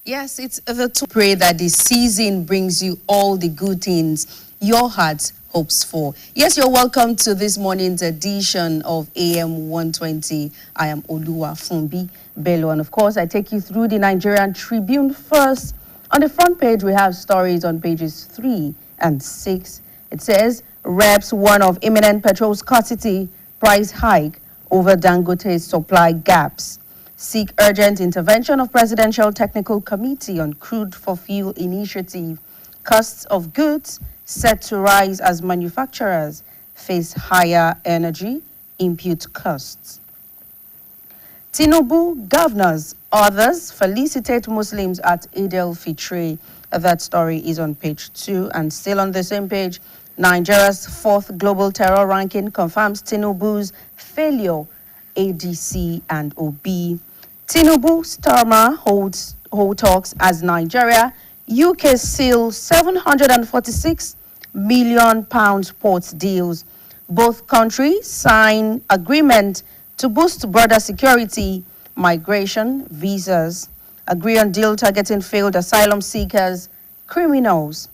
Yes, it's the to pray that the season brings you all the good things your heart hopes for. Yes, you're welcome to this morning's edition of AM120. I am Oluwa Fumbi Bello, and of course, I take you through the Nigerian Tribune first. On the front page, we have stories on pages 3 and 6. It says, reps warn of imminent petrol scarcity, price hike over Dangote's supply gaps. Seek urgent intervention of Presidential Technical Committee on Crude for Fuel Initiative. Costs of goods set to rise as manufacturers face higher energy input costs. Tinubu governors, others felicitate Muslims at Eid al-Fitr. That story is on page 2. And still on the same page, Nigeria's 4th global terror ranking confirms Tinubu's failure. ADC and OB. Tinubu Starmer holds talks as Nigeria, UK seal £746 million port deals. Both countries sign agreement to boost border security, migration, visas. Agree on deal targeting failed asylum seekers, criminals.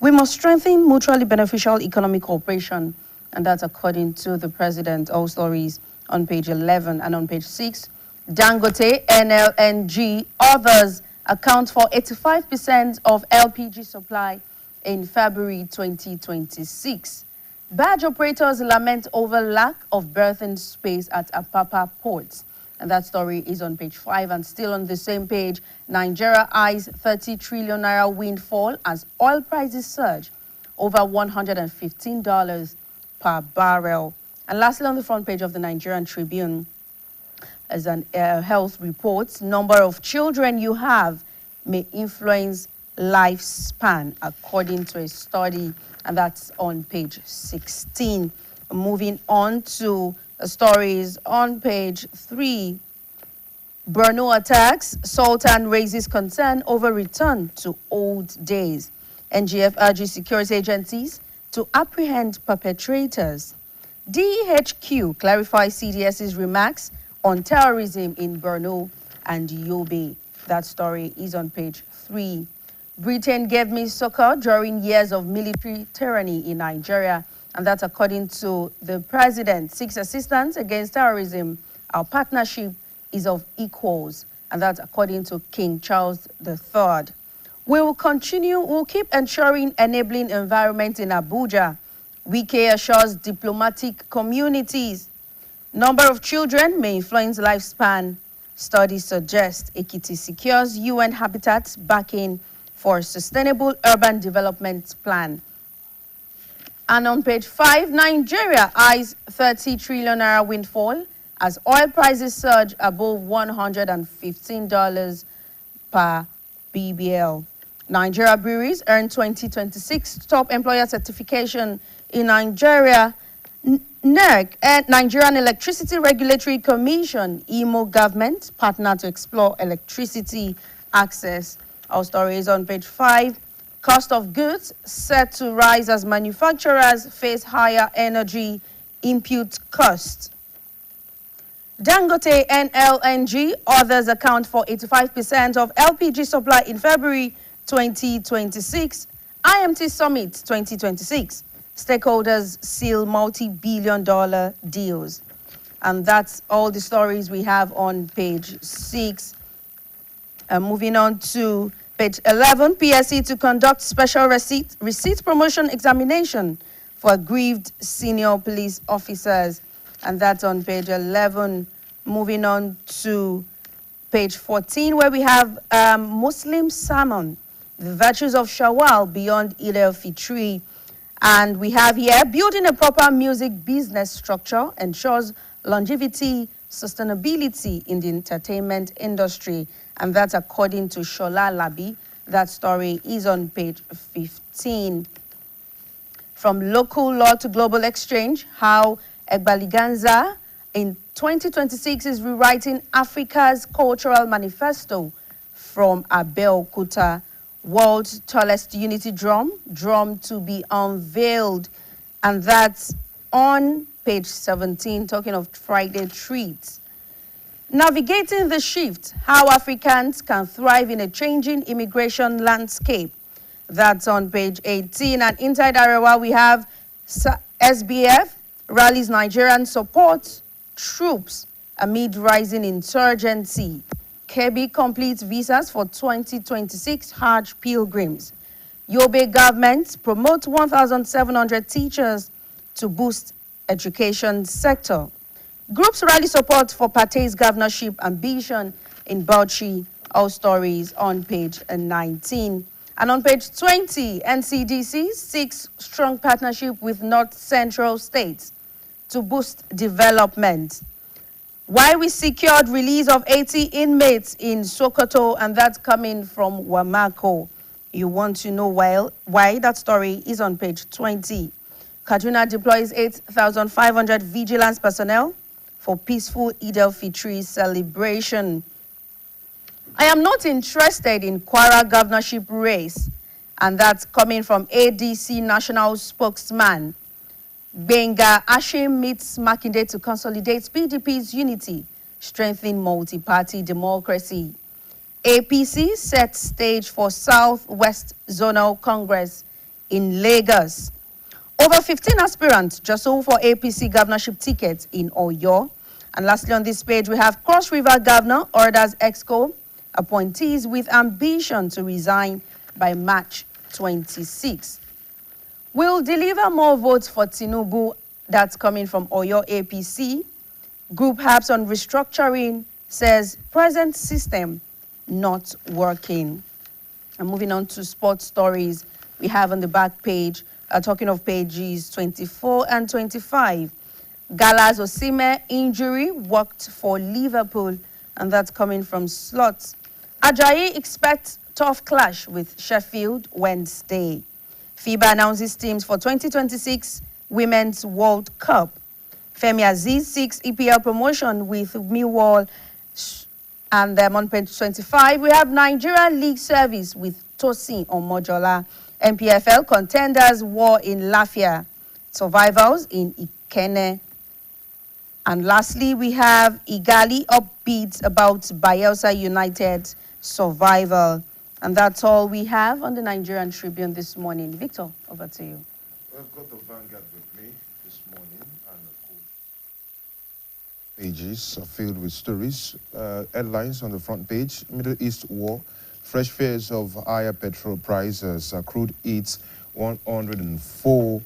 We must strengthen mutually beneficial economic cooperation, and that's according to the president. All stories on page 11 and on page 6. Dangote, NLNG, others account for 85% of LPG supply in February 2026. Barge operators lament over lack of berthing space at Apapa ports. And that story is on page 5. And still on the same page, Nigeria eyes 30 trillion naira windfall as oil prices surge over $115 per barrel. And lastly, on the front page of the Nigerian Tribune, as an health report, number of children you have may influence lifespan, according to a study, and that's on page 16. Moving on to stories on page 3. Borno attacks, Sultan raises concern over return to old days. NGF urges security agencies to apprehend perpetrators. DHQ clarifies CDS's remarks on terrorism in Borno and Yobe. That story is on page 3. Britain gave me succor during years of military tyranny in Nigeria, and that's according to the president. 6 assistance against terrorism. Our partnership is of equals, and that's according to King Charles III. We'll keep ensuring enabling environment in Abuja. Wike assures diplomatic communities. Number of children may influence lifespan. Studies suggest Ekiti secures UN habitats backing for sustainable urban development plan. And on page 5, Nigeria eyes 30 trillion naira windfall as oil prices surge above $115 per BBL. Nigeria breweries earn 2026 top employer certification in Nigeria. NERC and Nigerian Electricity Regulatory Commission, IMO government, partner to explore electricity access. Our story is on page 5. Cost of goods set to rise as manufacturers face higher energy input costs. Dangote and LNG, others account for 85% of LPG supply in February 2026. IMT Summit 2026. Stakeholders seal multi-billion-dollar deals. And that's all the stories we have on page 6. Moving on to page 11, PSC to conduct special receipt promotion examination for aggrieved senior police officers. And that's on page 11. Moving on to page 14, where we have Muslim sermon, the virtues of Shawwal beyond Eid al-Fitr. And we have here, building a proper music business structure ensures longevity, sustainability in the entertainment industry. And that's according to Shola Labi. That story is on page 15. From local law to global exchange, how Egbaliganza in 2026 is rewriting Africa's cultural manifesto from Abeokuta. World's tallest unity drum to be unveiled. And that's on page 17, talking of Friday treats. Navigating the shift, how Africans can thrive in a changing immigration landscape. That's on page 18. And inside Arewa, we have SBF rallies Nigerian support troops amid rising insurgency. Kebbi completes visas for 2026 Hajj pilgrims. Yobe government promotes 1,700 teachers to boost education sector. Groups rally support for Pate's governorship ambition in Bauchi. All stories on page 19. And on page 20, NCDC seeks strong partnership with North Central states to boost development. Why we secured release of 80 inmates in Sokoto, and that's coming from Wamako. You want to know why that story is on page 20. Kaduna deploys 8,500 vigilance personnel for peaceful Eid al-Fitr celebration. I am not interested in Kwara governorship race, and that's coming from ADC national spokesman. Benga Ashim meets Makinde to consolidate PDP's unity, strengthen multi-party democracy. APC sets stage for Southwest Zonal Congress in Lagos. Over 15 aspirants jostle for APC governorship tickets in Oyo. And lastly on this page, we have Cross River Governor orders EXCO appointees with ambition to resign by March 26. We'll deliver more votes for Tinubu. That's coming from Oyo APC. Group Helps on Restructuring says present system not working. And moving on to sports stories, we have on the back page, talking of pages 24 and 25. Gala's Osimhen injury worked for Liverpool, and that's coming from Slots. Ajayi expects tough clash with Sheffield Wednesday. FIBA announces teams for 2026 Women's World Cup. Femi Aziz seeks EPL promotion with Millwall. And then on page 25, we have Nigeria League Service with Tosin Omojola. MPFL contenders war in Lafia. Survivals in Ikene. And lastly, we have Igali upbeat about Bayelsa United survival. And that's all we have on the Nigerian Tribune this morning. Victor, over to you. We've got the Vanguard with me this morning, and of course, pages are filled with stories. Headlines on the front page: Middle East war, fresh fears of higher petrol prices, crude hits $104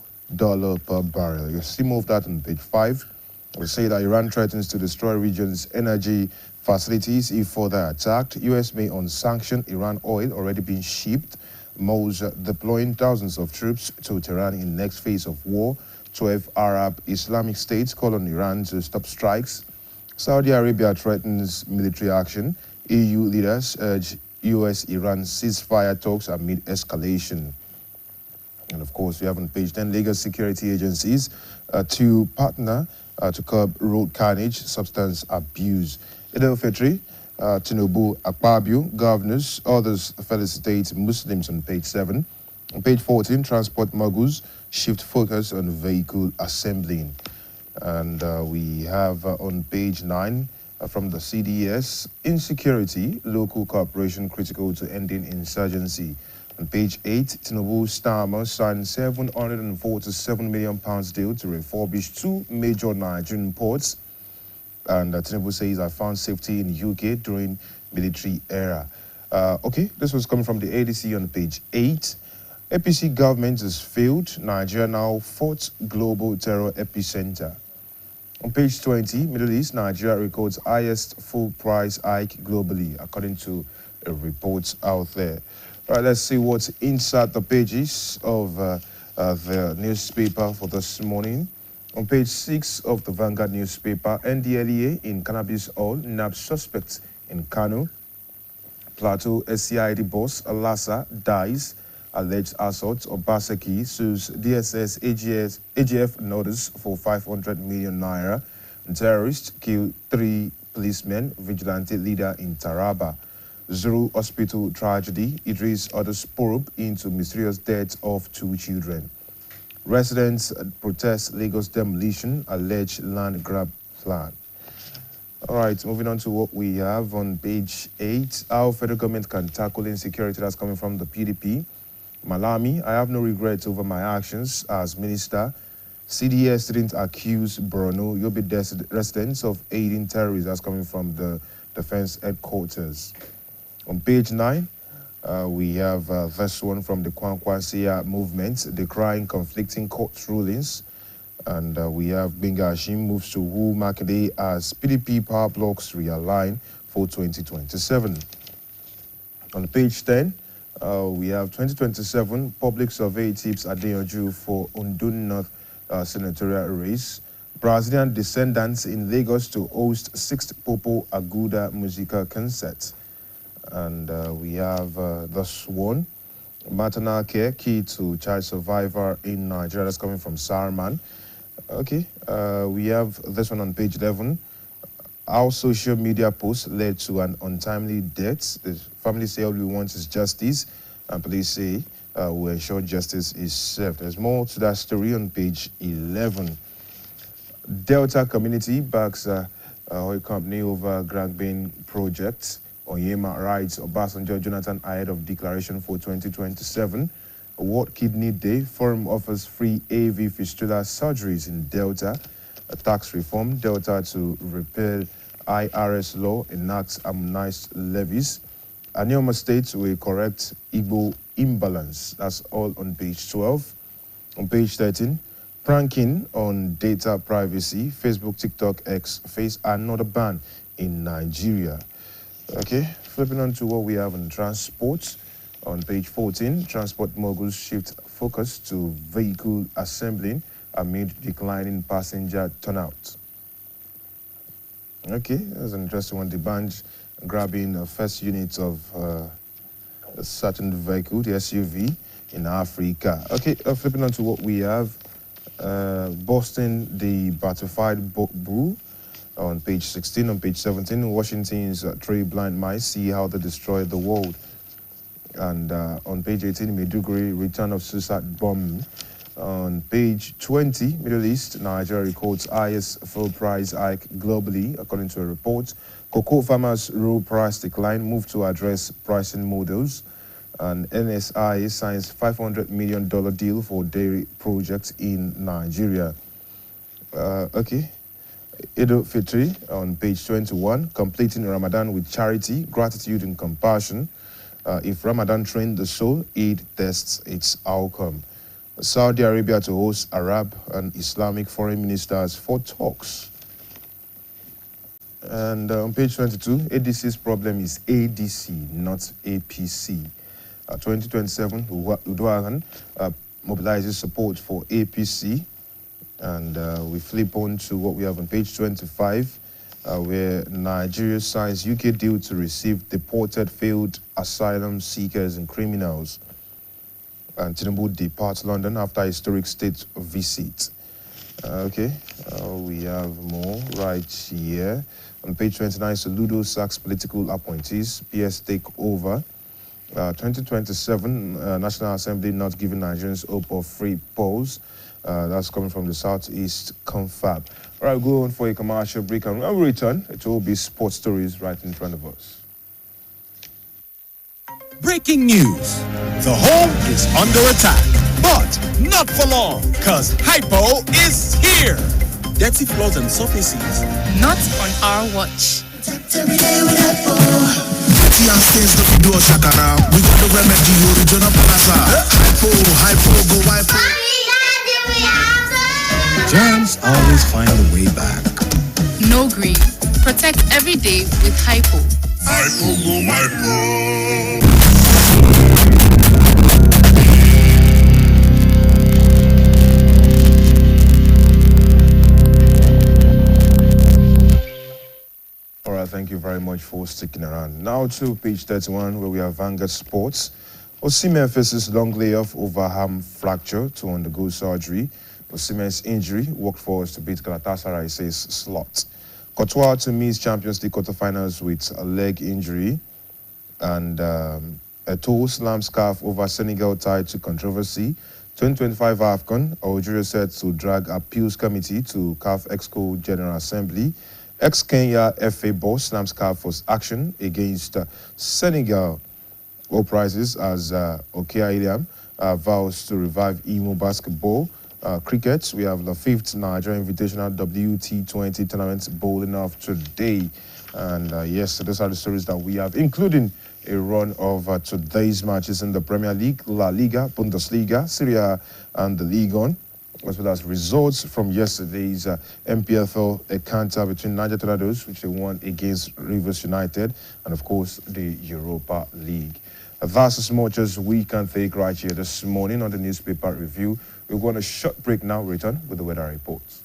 per barrel. You see more of that on page 5. We say that Iran threatens to destroy region's energy facilities if further attacked. U.S. may unsanction Iran oil already being shipped. Mo's deploying thousands of troops to Tehran in next phase of war. 12 Arab Islamic states call on Iran to stop strikes. Saudi Arabia threatens military action. EU leaders urge U.S.-Iran ceasefire talks amid escalation. And of course, we have on page 10 Lagos security agencies to partner to curb road carnage, substance abuse. Eid al-Fitr, Tinubu, Akpabio, governors, others felicitate Muslims on page 7. On page 14, transport moguls shift focus on vehicle assembling. And we have on page 9 from the CDS, insecurity, local cooperation critical to ending insurgency. On page 8, Tinubu Starmer signed £747 million deal to refurbish 2 major Nigerian ports. And Tinubu says, I found safety in UK during military era. Okay, this was coming from the ADC on page 8. APC government has failed. Nigeria now 4th global terror epicenter. On page 20, Middle East, Nigeria records highest full price hike globally, according to a report out there. All right, let's see what's inside the pages of the newspaper for this morning. On page 6 of the Vanguard newspaper, NDLEA in cannabis oil nabbed suspects in Kano. Plateau SCID boss Alassa dies. Alleged assault. Obaseki sues DSS AGF notice for 500 million naira. And terrorists kill 3 policemen. Vigilante leader in Taraba. Zuru hospital tragedy. Idris orders probe into mysterious death of 2 children. Residents protest Lagos demolition, alleged land grab plan. All right, moving on to what we have on page 8. How federal government can tackle insecurity that's coming from the PDP. Malami, I have no regrets over my actions as minister. CDS didn't accuse Borno Yobe residents of aiding terrorists. That's coming from the defense headquarters. On page 9, we have this one from the Kwankwasia movement, decrying conflicting court rulings. And we have Benga Hashim moves to Wu Makinde as PDP power blocks realign for 2027. On page 10, we have 2027 public survey tips Adeyanju for Ondo North senatorial race. Brazilian descendants in Lagos to host 6th Popo Aguda musical concert. And we have this one, maternal care key to child survivor in Nigeria. That's coming from Sarman. Okay, we have this one on page 11. How social media posts led to an untimely death. The family say all we want is justice, and police say will ensure justice is served. There's more to that story on page 11. Delta community backs oil company over Gragbane project. Onyema writes Obasanjo Jonathan ahead of declaration for 2027. World Kidney Day, Forum offers free AV fistula surgeries in Delta. A tax reform, Delta to repeal IRS law, enacts harmonized levies. Anioma State will correct Igbo imbalance. That's all on page 12. On page 13, pranking on data privacy. Facebook, TikTok, X face another ban in Nigeria. Okay, flipping on to what we have in transport. On page 14, transport moguls shift focus to vehicle assembling amid declining passenger turnout. Okay, that's an interesting one. The bunch grabbing the first unit of a certain vehicle, the SUV, in Africa. Okay, flipping on to what we have. Boston, the batified bull. On page 16, on page 17, Washington's three blind mice see how they destroy the world. And on page 18, Maiduguri, return of suicide bomb. On page 20, Middle East, Nigeria records highest fuel price hike globally, according to a report. Cocoa farmers' raw price decline move to address pricing models. And NSI signs $500 million deal for dairy projects in Nigeria. Okay. Eid al-Fitr on page 21, completing Ramadan with charity, gratitude, and compassion. If Ramadan trained the soul, Eid tests its outcome. Saudi Arabia to host Arab and Islamic foreign ministers for talks. And on page 22, ADC's problem is ADC, not APC. 2027, Uduagan mobilizes support for APC. And we flip on to what we have on page 25, where Nigeria signs UK deal to receive deported failed asylum seekers and criminals. And Tinubu departs London after a historic state visit. Okay, we have more right here. On page 29, Soludo sacks political appointees, PS take over. 2027, National Assembly not giving Nigerians hope of free polls. That's coming from the Southeast Confab. All right, we'll go on for a commercial break, and when we return, it will be sports stories right in front of us. Breaking news. The home is under attack, but not for long, because Hypo is here. Dirty floors and surfaces. Not on our watch. Every day with Hypo. Stains the door shakara. We got the remedy, original plaza. Hypo, go Hypo. Germs always find a way back. No green. Protect every day with Hypo. Hypo, go Hypo. All right, thank you very much for sticking around. Now to page 31, where we have Vanguard Sports. Osimhen faces long layoff over arm fracture to undergo surgery. Osimhen's injury worked for us to beat Galatasaray, says Slot. Courtois to miss Champions League quarterfinals with a leg injury. And Eto'o slam scarf over Senegal tied to controversy. 2025 AFCON, Algeria set to drag appeals committee to CAF Exco General Assembly. Ex-Kenya FA boss Namska Force action against Senegal. Oil prices as Okia Iliam vows to revive Imo basketball. Cricket, we have the 5th Nigeria Invitational WT20 tournament bowling off today. And yes, those are the stories that we have, including a run of today's matches in the Premier League, La Liga, Bundesliga, Serie A, and the Ligue 1, as well as results from yesterday's MPFL encounter between Niger Tornadoes, which they won against Rivers United, and of course the Europa League. That's as much as we can take right here this morning on the newspaper review. We're going to short break now, return with the weather reports.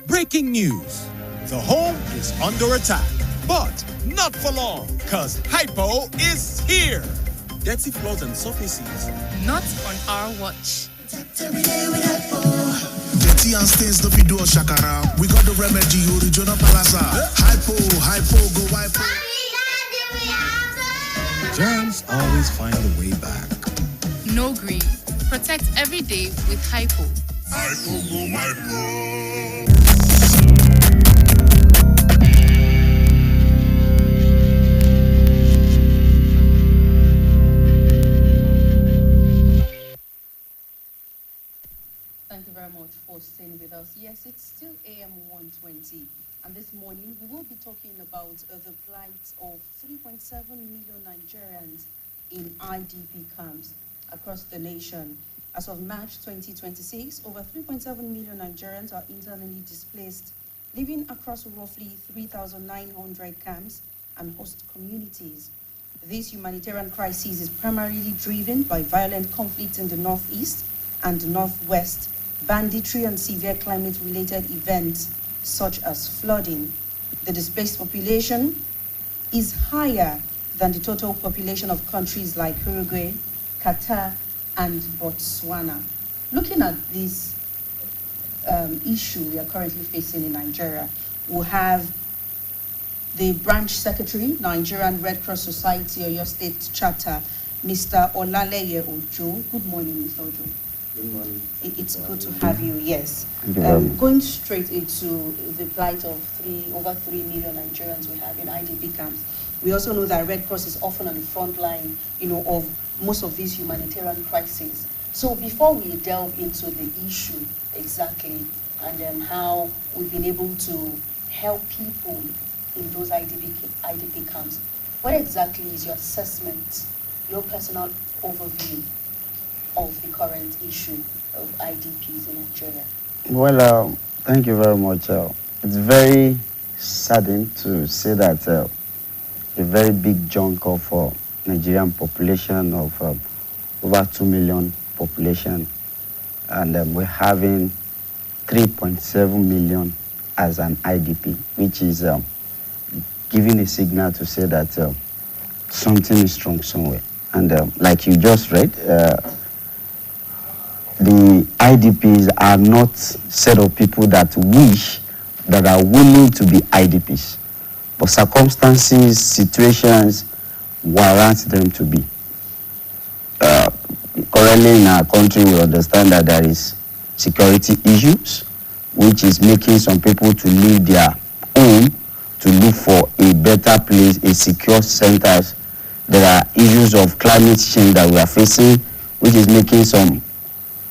Breaking news. The home is under attack, but not for long, because Hypo is here. Dirty floors and surfaces. Not on our watch. Every day with Hypo. Dirty and stains no fit do us shakara. We got the remedy, original palasa. Hypo, go hypo. Germs always find a way back. No green. Protect every day with Hypo. Hypo, go hypo. Thank you very much for staying with us. Yes, it's still AM120. And this morning, we will be talking about the plight of 3.7 million Nigerians in IDP camps across the nation. As of March 2026, over 3.7 million Nigerians are internally displaced, living across roughly 3,900 camps and host communities. This humanitarian crisis is primarily driven by violent conflict in the northeast and northwest, banditry and severe climate-related events such as flooding. The displaced population is higher than the total population of countries like Uruguay, Qatar, and Botswana. Looking at this issue we are currently facing in Nigeria, we have the branch secretary, Nigerian Red Cross Society, Oyo State Chapter, Mr. Olaleye Ojo. Good morning, Mr. Ojo. Good morning. It's good to have you, yes. Thank you very much. Going straight into the plight of over 3 million Nigerians we have in IDP camps. We also know that Red Cross is often on the front line, of most of these humanitarian crises. So before we delve into the issue exactly and how we've been able to help people in those IDP camps, what exactly is your assessment, your personal overview of the current issue of IDPs in Nigeria? Well, thank you very much. It's very saddening to say that a very big chunk of Nigerian population of over 2 million population, and we're having 3.7 million as an IDP, which is giving a signal to say that something is strong somewhere. And like you just read, the IDPs are not set of people that are willing to be IDPs, but circumstances, situations warrant them to be. Currently in our country, we understand that there is security issues, which is making some people to leave their home to look for a better place, a secure centers. There are issues of climate change that we are facing, which is making some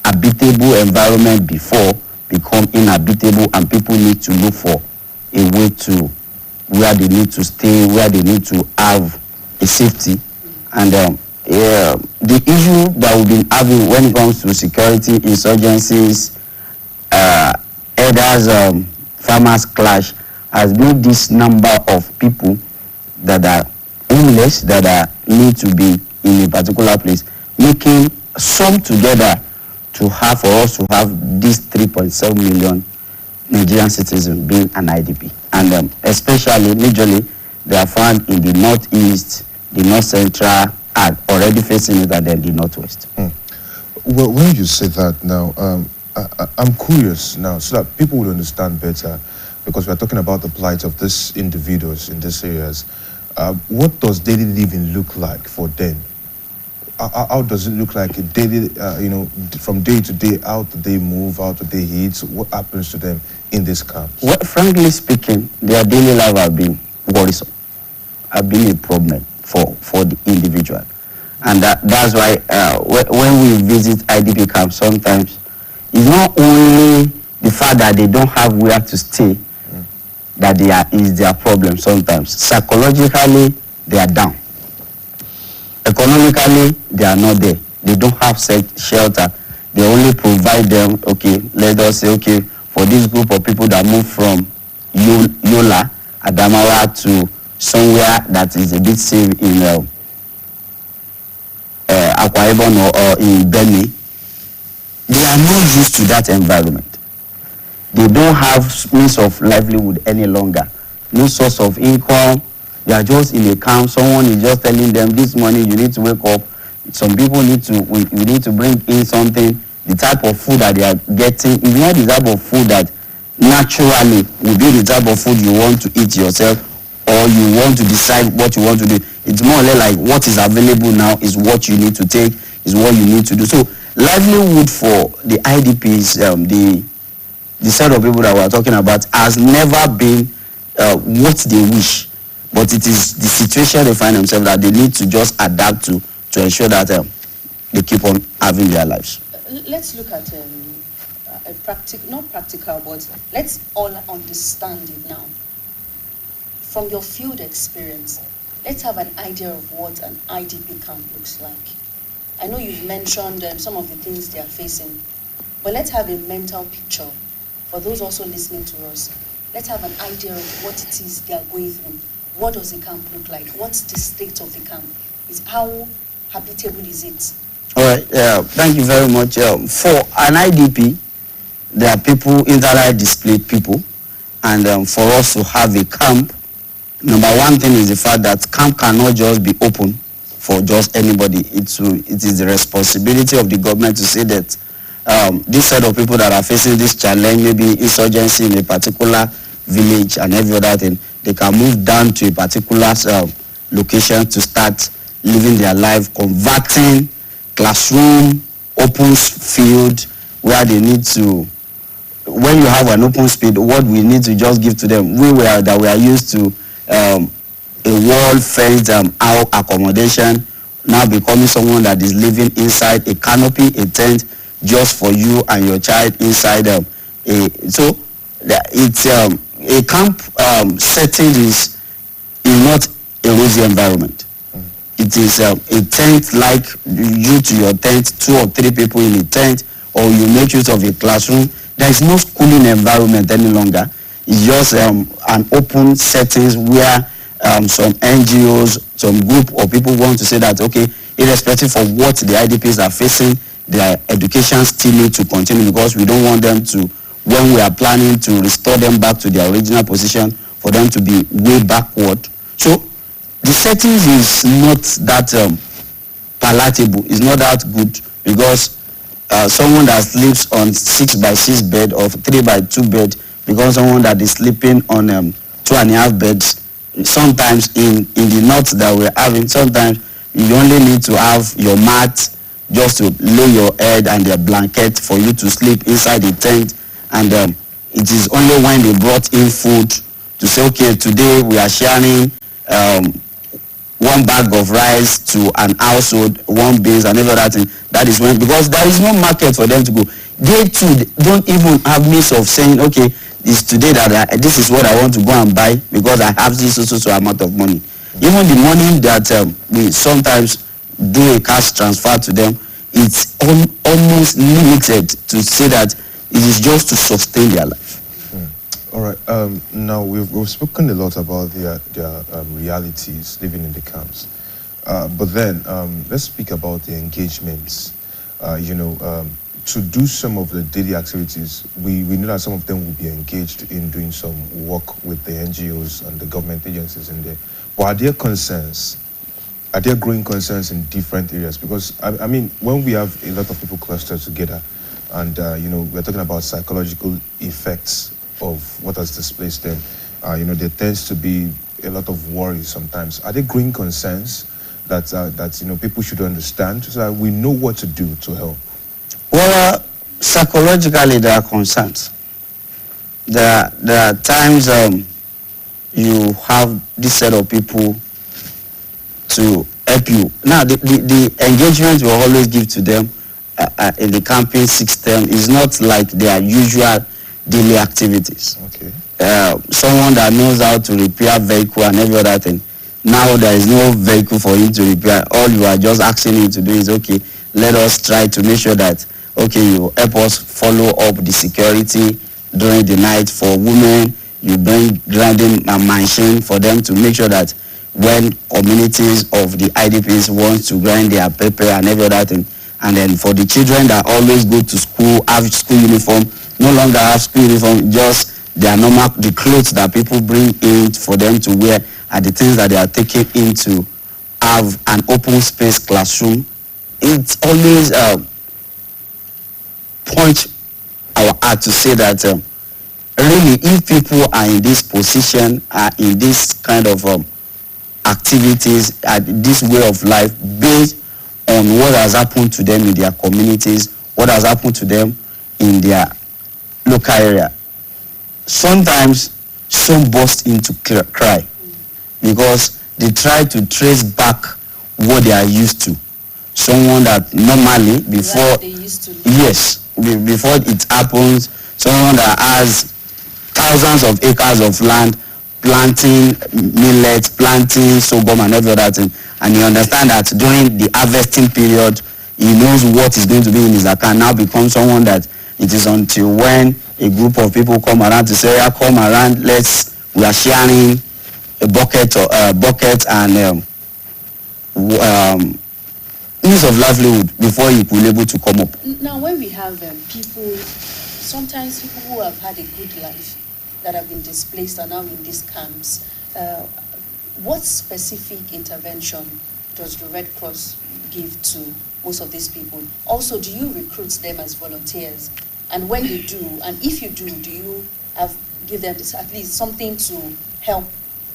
habitable environment before become inhabitable, and people need to look for a way to where they need to stay, where they need to have a safety. And the issue that we've been having when it comes to security, insurgencies, elders, farmers clash, has made this number of people that are homeless, that need to be in a particular place, making some together to have, for us to have these 3.7 million Nigerian citizens being an IDP. And especially, majorly, they are found in the northeast, the north central, and already facing it, and then the northwest. Well, when you say that now, I'm curious now, so that people will understand better, because we're talking about the plight of these individuals in these areas. What does daily living look like for them? How does it look like a daily, from day to day? How do they move? How do they eat? What happens to them in this camp? Well, frankly speaking, their daily life have been worrisome, have been a problem for the individual. And that's why when we visit IDP camps, sometimes it's not only the fact that they don't have where to stay that is their problem. Sometimes psychologically they are down, economically they are not there, they don't have shelter. They only provide them, let us say, for this group of people that move from Yola, Adamawa to somewhere that is a bit safe in Akwa Ibom or in Benue, they are not used to that environment. they don't have means of livelihood any longer, no source of income. They are just in a camp. Someone is just telling them, this morning you need to wake up. Some people need to, we need to bring in something. The type of food that they are getting is not the type of food that naturally will be the type of food you want to eat yourself, or you want to decide what you want to do. It's more or less like what is available now is what you need to take, is what you need to do. So livelihood for the IDPs, the set of people that we're talking about, has never been what they wish, but it is the situation they find themselves that they need to just adapt to ensure that they keep on having their lives. Let's look at a not practical, but let's all understand it now. From your field experience, let's have an idea of what an IDP camp looks like. I know you've mentioned some of the things they are facing, but let's have a mental picture for those also listening to us. Let's have an idea of what it is they are going through. What does the camp look like? What's the state of the camp? How habitable is it? All right, thank you very much. For an IDP, there are people, internally displaced people, and for us to have a camp, number one thing is the fact that camp cannot just be open for just anybody. It is the responsibility of the government to say that this set of people that are facing this challenge, maybe insurgency in a particular village and every other thing, they can move down to a particular location to start living their life, converting classroom, open field, where they need to, when you have an open space, what we need to just give to them, we are used to a wall fenced out accommodation, now becoming someone that is living inside a canopy, a tent, just for you and your child inside so it's a camp setting is not a rosy environment. It is a tent, like you to your tent, 2 or 3 people in a tent, or you make use of a classroom. There is no schooling environment any longer. It's just an open settings where some NGOs, some group of people want to say that, okay, irrespective of what the IDPs are facing, their education still need to continue, because we don't want them to, when we are planning to restore them back to their original position, for them to be way backward. So the settings is not that palatable, it's not that good, because someone that sleeps on 6x6 bed or 3x2 bed, because someone that is sleeping on 2.5 beds, sometimes in the north that we're having, sometimes you only need to have your mat just to lay your head and their blanket for you to sleep inside the tent, and it is only when they brought in food to say, okay, today we are sharing 1 bag of rice to an household, 1 beans and every other thing. That is when, because there is no market for them to go. They too don't even have means of saying, okay, it's today that this is what I want to go and buy, because I have this so amount of money. Even the money that we sometimes do a cash transfer to them, it's almost limited to say that it is just to sustain their life. All right. Now we've spoken a lot about their realities living in the camps, but then let's speak about the engagements. To do some of the daily activities, we know that some of them will be engaged in doing some work with the NGOs and the government agencies in there. But are there concerns? Are there growing concerns in different areas? Because I mean, when we have a lot of people clustered together, and we're talking about psychological effects of what has displaced them, there tends to be a lot of worry sometimes. Are there growing concerns that people should understand, so that we know what to do to help? Well, psychologically there are concerns. There are times you have this set of people to help you. Now, the engagement we always give to them in the camping system is not like their usual daily activities. Okay. Someone that knows how to repair vehicle and every other thing, now there is no vehicle for you to repair. All you are just asking him to do is, okay, let us try to make sure that, okay, you help us follow up the security during the night. For women, you bring grinding a machine for them to make sure that when communities of the IDPs want to grind their pepper and every other thing, and then for the children that always go to school, have school uniform, no longer have school uniform, just their normal, the clothes that people bring in for them to wear are the things that they are taking in to have an open space classroom. It's always point our heart to say that really, if people are in this position, are in this kind of activities, this way of life, based on what has happened to them in their communities, what has happened to them in their local area, sometimes some burst into cry because they try to trace back what they are used to. Someone that normally before, Like they used to live. yes, before it happens, someone that has thousands of acres of land, planting millet, planting sorghum and every other thing, and you understand that during the harvesting period, he knows what is going to be in his account. Now becomes someone that it is until when a group of people come around to say, yeah, come around, we are sharing a bucket and means of livelihood before he will be able to come up. Now, when we have people, sometimes people who have had a good life that have been displaced are now in these camps, what specific intervention does the Red Cross give to most of these people? Also, do you recruit them as volunteers? And when you do, and if you do you give them at least something to help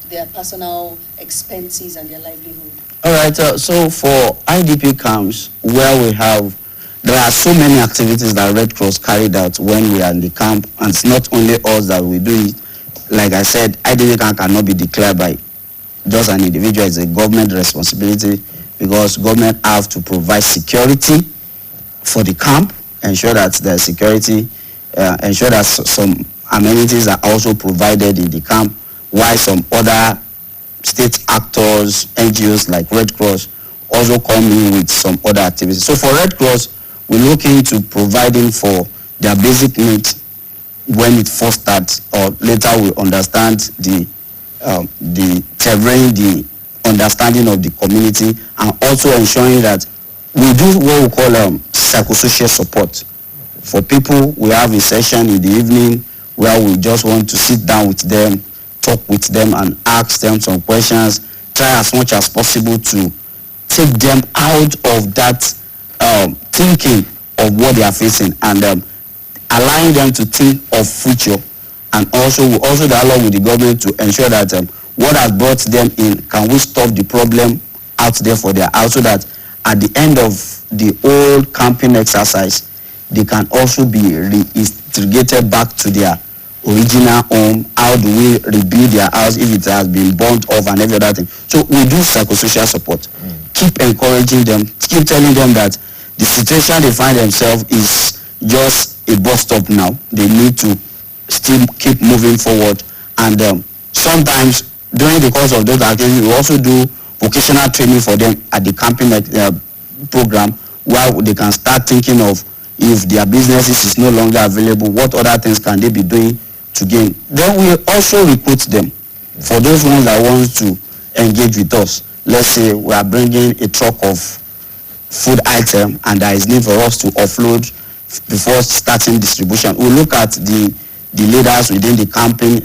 their personal expenses and their livelihood? All right, so for IDP camps, where there are so many activities that Red Cross carried out when we are in the camp, and it's not only us that we do it. Like I said, IDP camp cannot be declared by just an individual. It's a government responsibility because government have to provide security for the camp, ensure that the security, ensure that some amenities are also provided in the camp, while some other state actors, NGOs like Red Cross also come in with some other activities. So for Red Cross, we look into providing for their basic needs when it first starts, or later we understand the terrain, the understanding of the community, and also ensuring that we do what we call psychosocial support. For people, we have a session in the evening where we just want to sit down with them, talk with them and ask them some questions, try as much as possible to take them out of that thinking of what they are facing, and allowing them to think of future. And also we also dialogue with the government to ensure that what has brought them in, can we stop the problem out there for their house, so that at the end of the whole camping exercise, they can also be reintegrated back to their original home. How do we rebuild their house if it has been burnt off and every other thing? So we do psychosocial support. Keep encouraging them, keep telling them that the situation they find themselves is just a bus stop now. They need to still keep moving forward. And sometimes during the course of those activities, we also do vocational training for them at the camping program, where they can start thinking of, if their businesses is no longer available, what other things can they be doing to gain. Then we also recruit them for those ones that want to engage with us. Let's say we are bringing a truck of food item and there is need for us to offload before starting distribution. We look at the leaders within the camping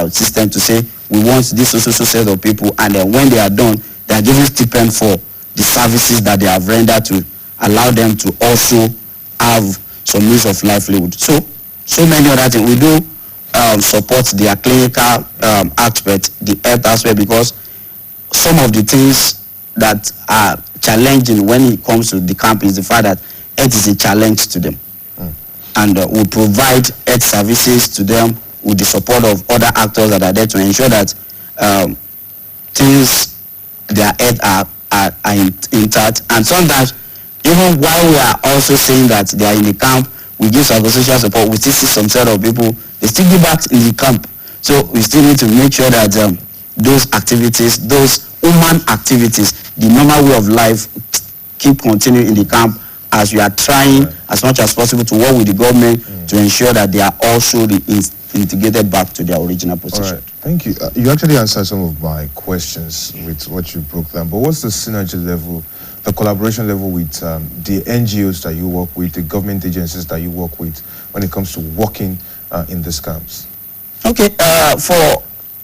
system to say, we want this social set of people, and then when they are done, they are given stipend for the services that they have rendered to allow them to also have some means of livelihood. So many other things. We do support their clinical aspect, the health aspect, because some of the things that are challenging when it comes to the camp is the fact that health is a challenge to them. And we provide health services to them with the support of other actors that are there to ensure that things, their health are intact. And sometimes, even while we are also saying that they are in the camp, we give psychosocial support, we still see some set of people, they still give back in the camp. So we still need to make sure that those activities, those human activities, the normal way of life, keep continuing in the camp, as we are trying as much as possible to work with the government to ensure that they are also integrated back to their original position. All right, thank you. You actually answered some of my questions with what you broke down, but what's the synergy level, the collaboration level with the NGOs that you work with, the government agencies that you work with, when it comes to working in these camps? Okay, for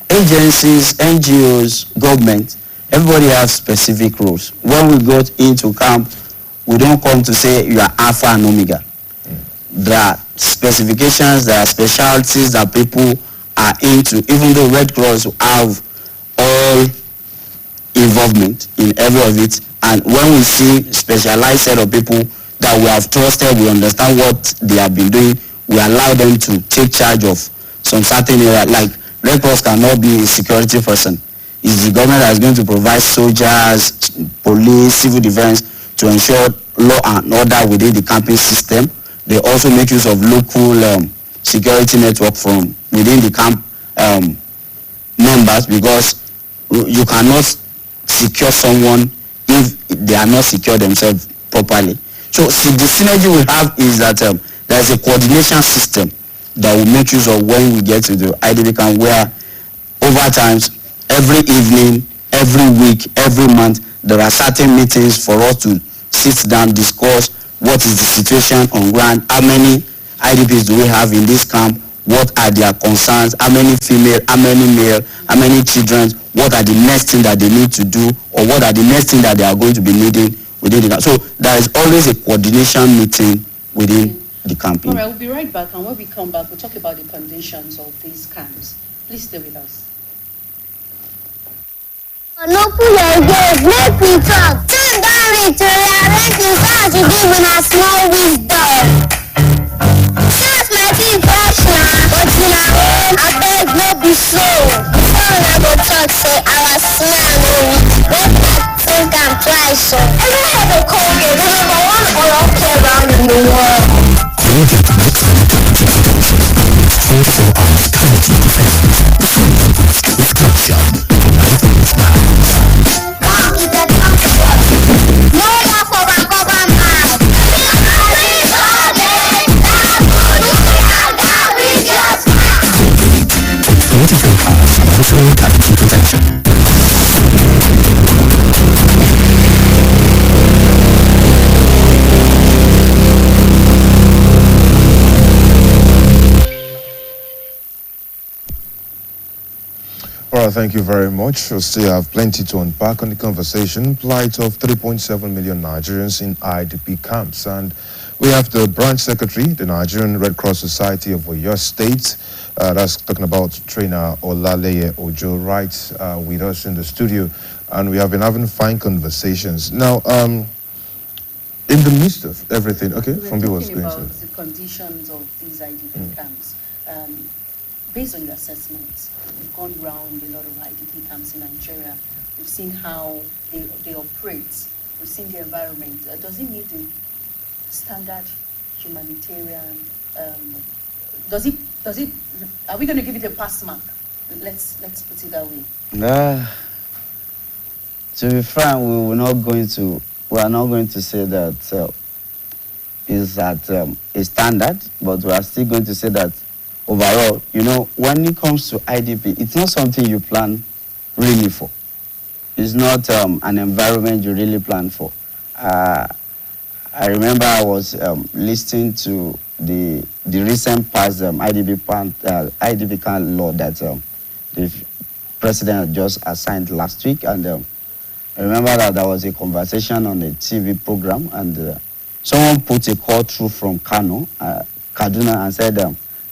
agencies, NGOs, government, everybody has specific roles. When we got into camp, we don't come to say you are Alpha and Omega. There are specifications, there are specialties that people are into, even though Red Cross have all involvement in every of it. And when we see specialized set of people that we have trusted, we understand what they have been doing, we allow them to take charge of some certain area. Like Red Cross cannot be a security person. It's the government that is going to provide soldiers, police, civil defense to ensure law and order within the camping system. They also make use of local security network from within the camp members, because you cannot secure someone if they are not secure themselves properly. So the synergy we have is that there is a coordination system that will make use of when we get to the IDP camp, where over times, every evening, every week, every month, there are certain meetings for us to sit down, discuss what is the situation on ground, how many IDPs do we have in this camp, what are their concerns, how many female, how many male, how many children, what are the next thing that they need to do, or what are the next thing that they are going to be needing within the camp. So there is always a coordination meeting within the camp. All right, we'll be right back, and when we come back, we'll talk about the conditions of these camps. Please stay with us. No pull your gaze, make me talk. Time don't reach to rearrange the sound to give in a small wisdom. Sounds might be fresh now, but in a home, I beg no be so. Before I go talk, say I was smell no weak. Make that think I'm twice so. Ever have a cold game, number one or okay around in the world. Colgate makes antibiotics 24 hours quality defense. With calcium, lightens now. Mom is a comfort. No more for my cover mouth. Please forget that food we have that we just found. 24 hours monitoring cavity protection. All right, thank you very much. We still have plenty to unpack on the conversation. Plight of 3.7 million Nigerians in IDP camps. And we have the branch secretary, the Nigerian Red Cross Society of Oyo State. That's talking about trainer Olaleye Ojo right with us in the studio. And we have been having fine conversations. Now, in the midst of everything, okay, We're from talking about the conditions of these IDP camps. Based on your assessments, we've gone around a lot of IDP camps in Nigeria. We've seen how they operate. We've seen the environment. Does it meet the standard humanitarian? Are we going to give it a pass mark? Let's put it that way. To be frank, we are not going to say that is at a standard, but we are still going to say that overall, when it comes to IDP, it's not something you plan really for. It's not an environment you really plan for. I remember I was listening to the recent passed IDP camp law that the president just assigned last week, and I remember that there was a conversation on a TV program, and someone put a call through from Kaduna, and said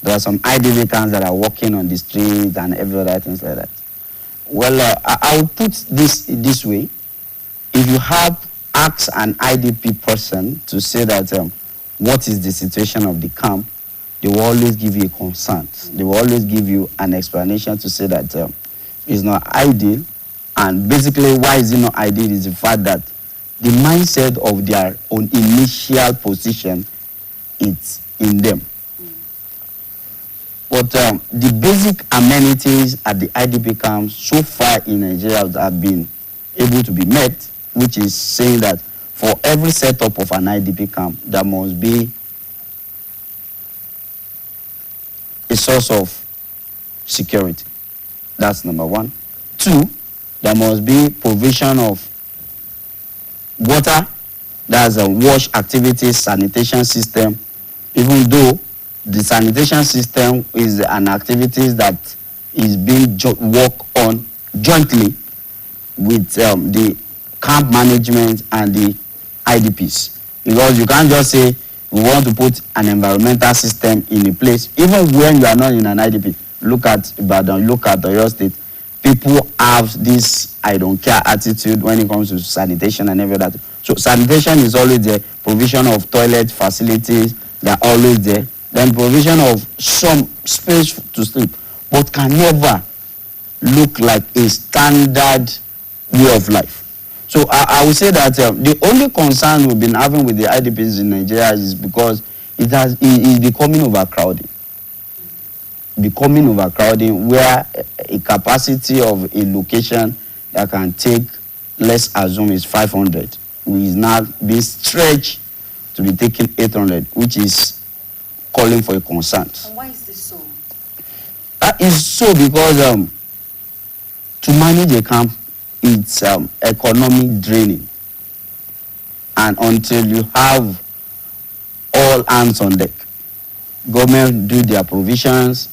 there are some IDP camps that are walking on the streets and every other things like that. Well, I will put this way. If you ask an IDP person to say that what is the situation of the camp, they will always give you a concern. They will always give you an explanation to say that it's not ideal. And basically, why is it not ideal is the fact that the mindset of their own initial position is in them. But the basic amenities at the IDP camps so far in Nigeria have been able to be met, which is saying that for every setup of an IDP camp, there must be a source of security. That's number one. Two, there must be provision of water, that's a wash activities, sanitation system, even though the the sanitation system is an activity that is being worked on jointly with the camp management and the IDPs. Because you can't just say we want to put an environmental system in a place, even when you are not in an IDP. Look at Ibadan, look at Oyo State. People have this I don't care attitude when it comes to sanitation and everything. So sanitation is always there. Provision of toilet facilities, they are always there. Then provision of some space to sleep, but can never look like a standard way of life. So I would say that the only concern we've been having with the IDPs in Nigeria is because it is becoming overcrowding. Where a capacity of a location that can take, let's assume, is 500, is now being stretched to be taking 800, which is calling for a concern. And why is this so? That is so because to manage a camp, it's economic draining. And until you have all hands on deck, government do their provisions,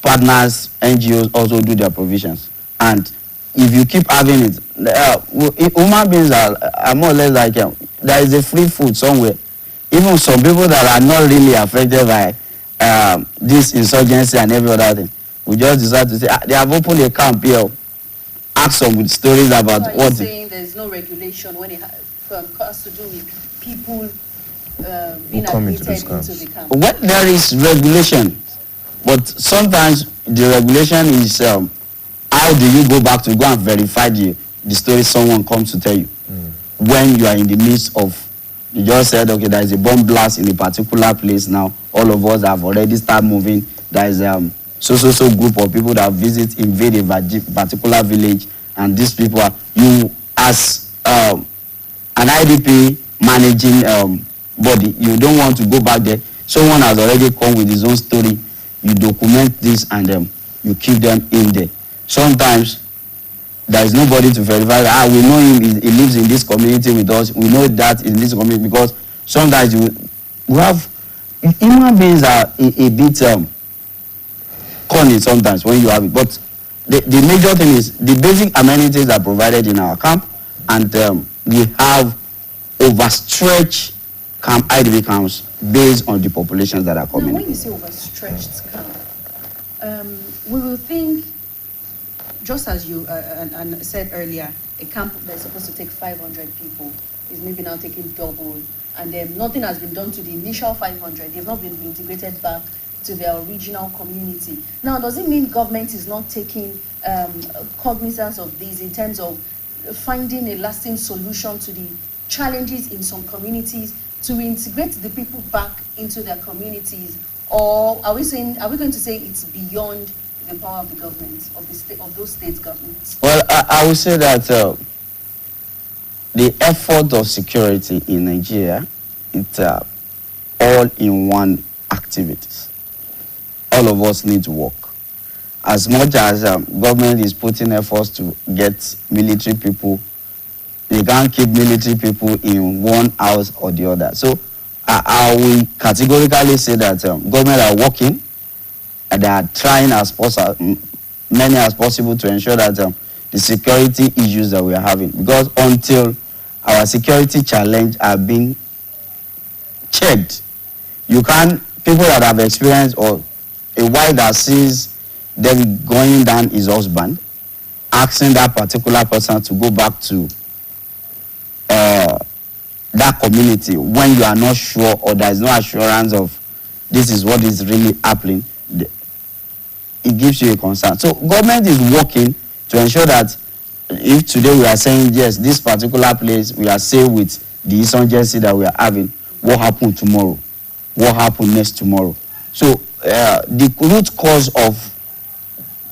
partners, NGOs also do their provisions. And if you keep having it, human beings are more or less like, there is a free food somewhere. Even some people that are not really affected by this insurgency and every other thing, we just decide to say, they have opened a camp here. Ask some with stories about so what. Saying there's no regulation when it has to do with people being admitted into the camp. When there is regulation, but sometimes the regulation is how do you go back to go and verify the story someone comes to tell you when you are in the midst of. You just said, okay, there is a bomb blast in a particular place now. All of us have already started moving. There is so group of people that invade a particular village, and these people are, you as an IDP managing body, you don't want to go back there. Someone has already come with his own story. You document this and you keep them in there. Sometimes there is nobody to verify. We know him, he lives in this community with us. We know that in this community, because sometimes we have human beings are a bit cunning sometimes when you have it. But the major thing is the basic amenities are provided in our camp, and we have overstretched camp IDP camps based on the populations that are coming. Now, when you say overstretched camp, we will think, just as you and said earlier, a camp that's supposed to take 500 people is maybe now taking double, and then nothing has been done to the initial 500. They've not been integrated back to their original community. Now, does it mean government is not taking cognizance of this in terms of finding a lasting solution to the challenges in some communities to integrate the people back into their communities? Or are we going to say it's beyond the power of the government, of those state governments? Well, I would say that the effort of security in Nigeria, it's all in one activities. All of us need to work. As much as government is putting efforts to get military people, they can't keep military people in one house or the other. So I will categorically say that government are working, and they are trying many as possible to ensure that the security issues that we are having, because until our security challenge are being checked, people that have experienced, or a wife that sees them going down his husband, asking that particular person to go back to that community when you are not sure, or there is no assurance of this is what is really happening, it gives you a concern. So government is working to ensure that if today we are saying, yes, this particular place, we are safe with the insurgency that we are having, what happened tomorrow? What happened next tomorrow? So the root cause of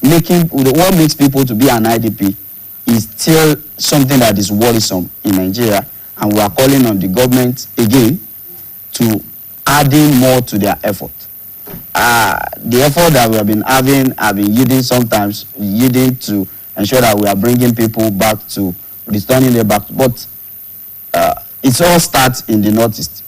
what makes people to be an IDP is still something that is worrisome in Nigeria, and we are calling on the government again to adding more to their effort. The effort that we have been having have been yielding to ensure that we are bringing people back to, returning them back. But it all starts in the Northeast.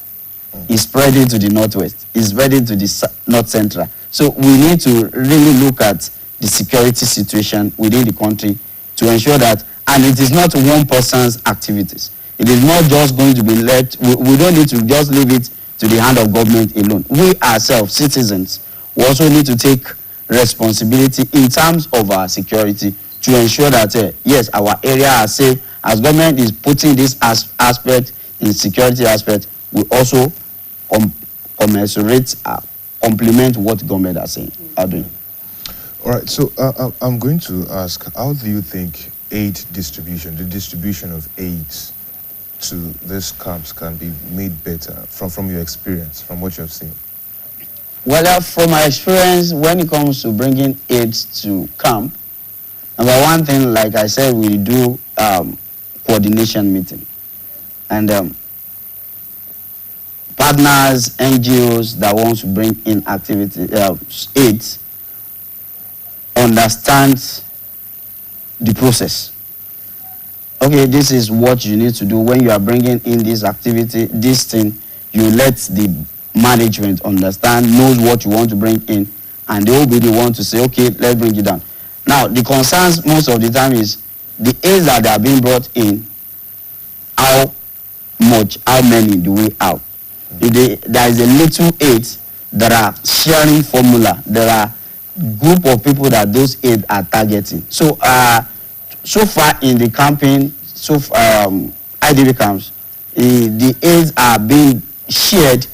is spreading to the northwest, is spreading to the north central. So we need to really look at the security situation within the country to ensure that, and it is not one person's activities. It is not just going to be left, we don't need to just leave it to the hand of government alone. We ourselves, citizens, we also need to take responsibility in terms of our security to ensure that, yes, our area are safe. As government is putting this aspect in security aspect, we also commensurate, complement what government are saying, are doing. All right, so I'm going to ask, how do you think aid distribution, the distribution of aids to these camps can be made better from your experience, from what you have seen? Well, from my experience, when it comes to bringing aids to camp, number one thing, like I said, we do coordination meeting. And partners, NGOs that want to bring in activity, aids, understand the process. Okay, this is what you need to do when you are bringing in this activity, this thing. You let the management understand, knows what you want to bring in, and they will be the one to say, okay, let's bring it down. Now, the concerns most of the time is the aids that are being brought in, how much, how many do we have? If there is a little aid, there are sharing formula, there are group of people that those aids are targeting. So, so far in the campaign, IDP camps, the aids are being shared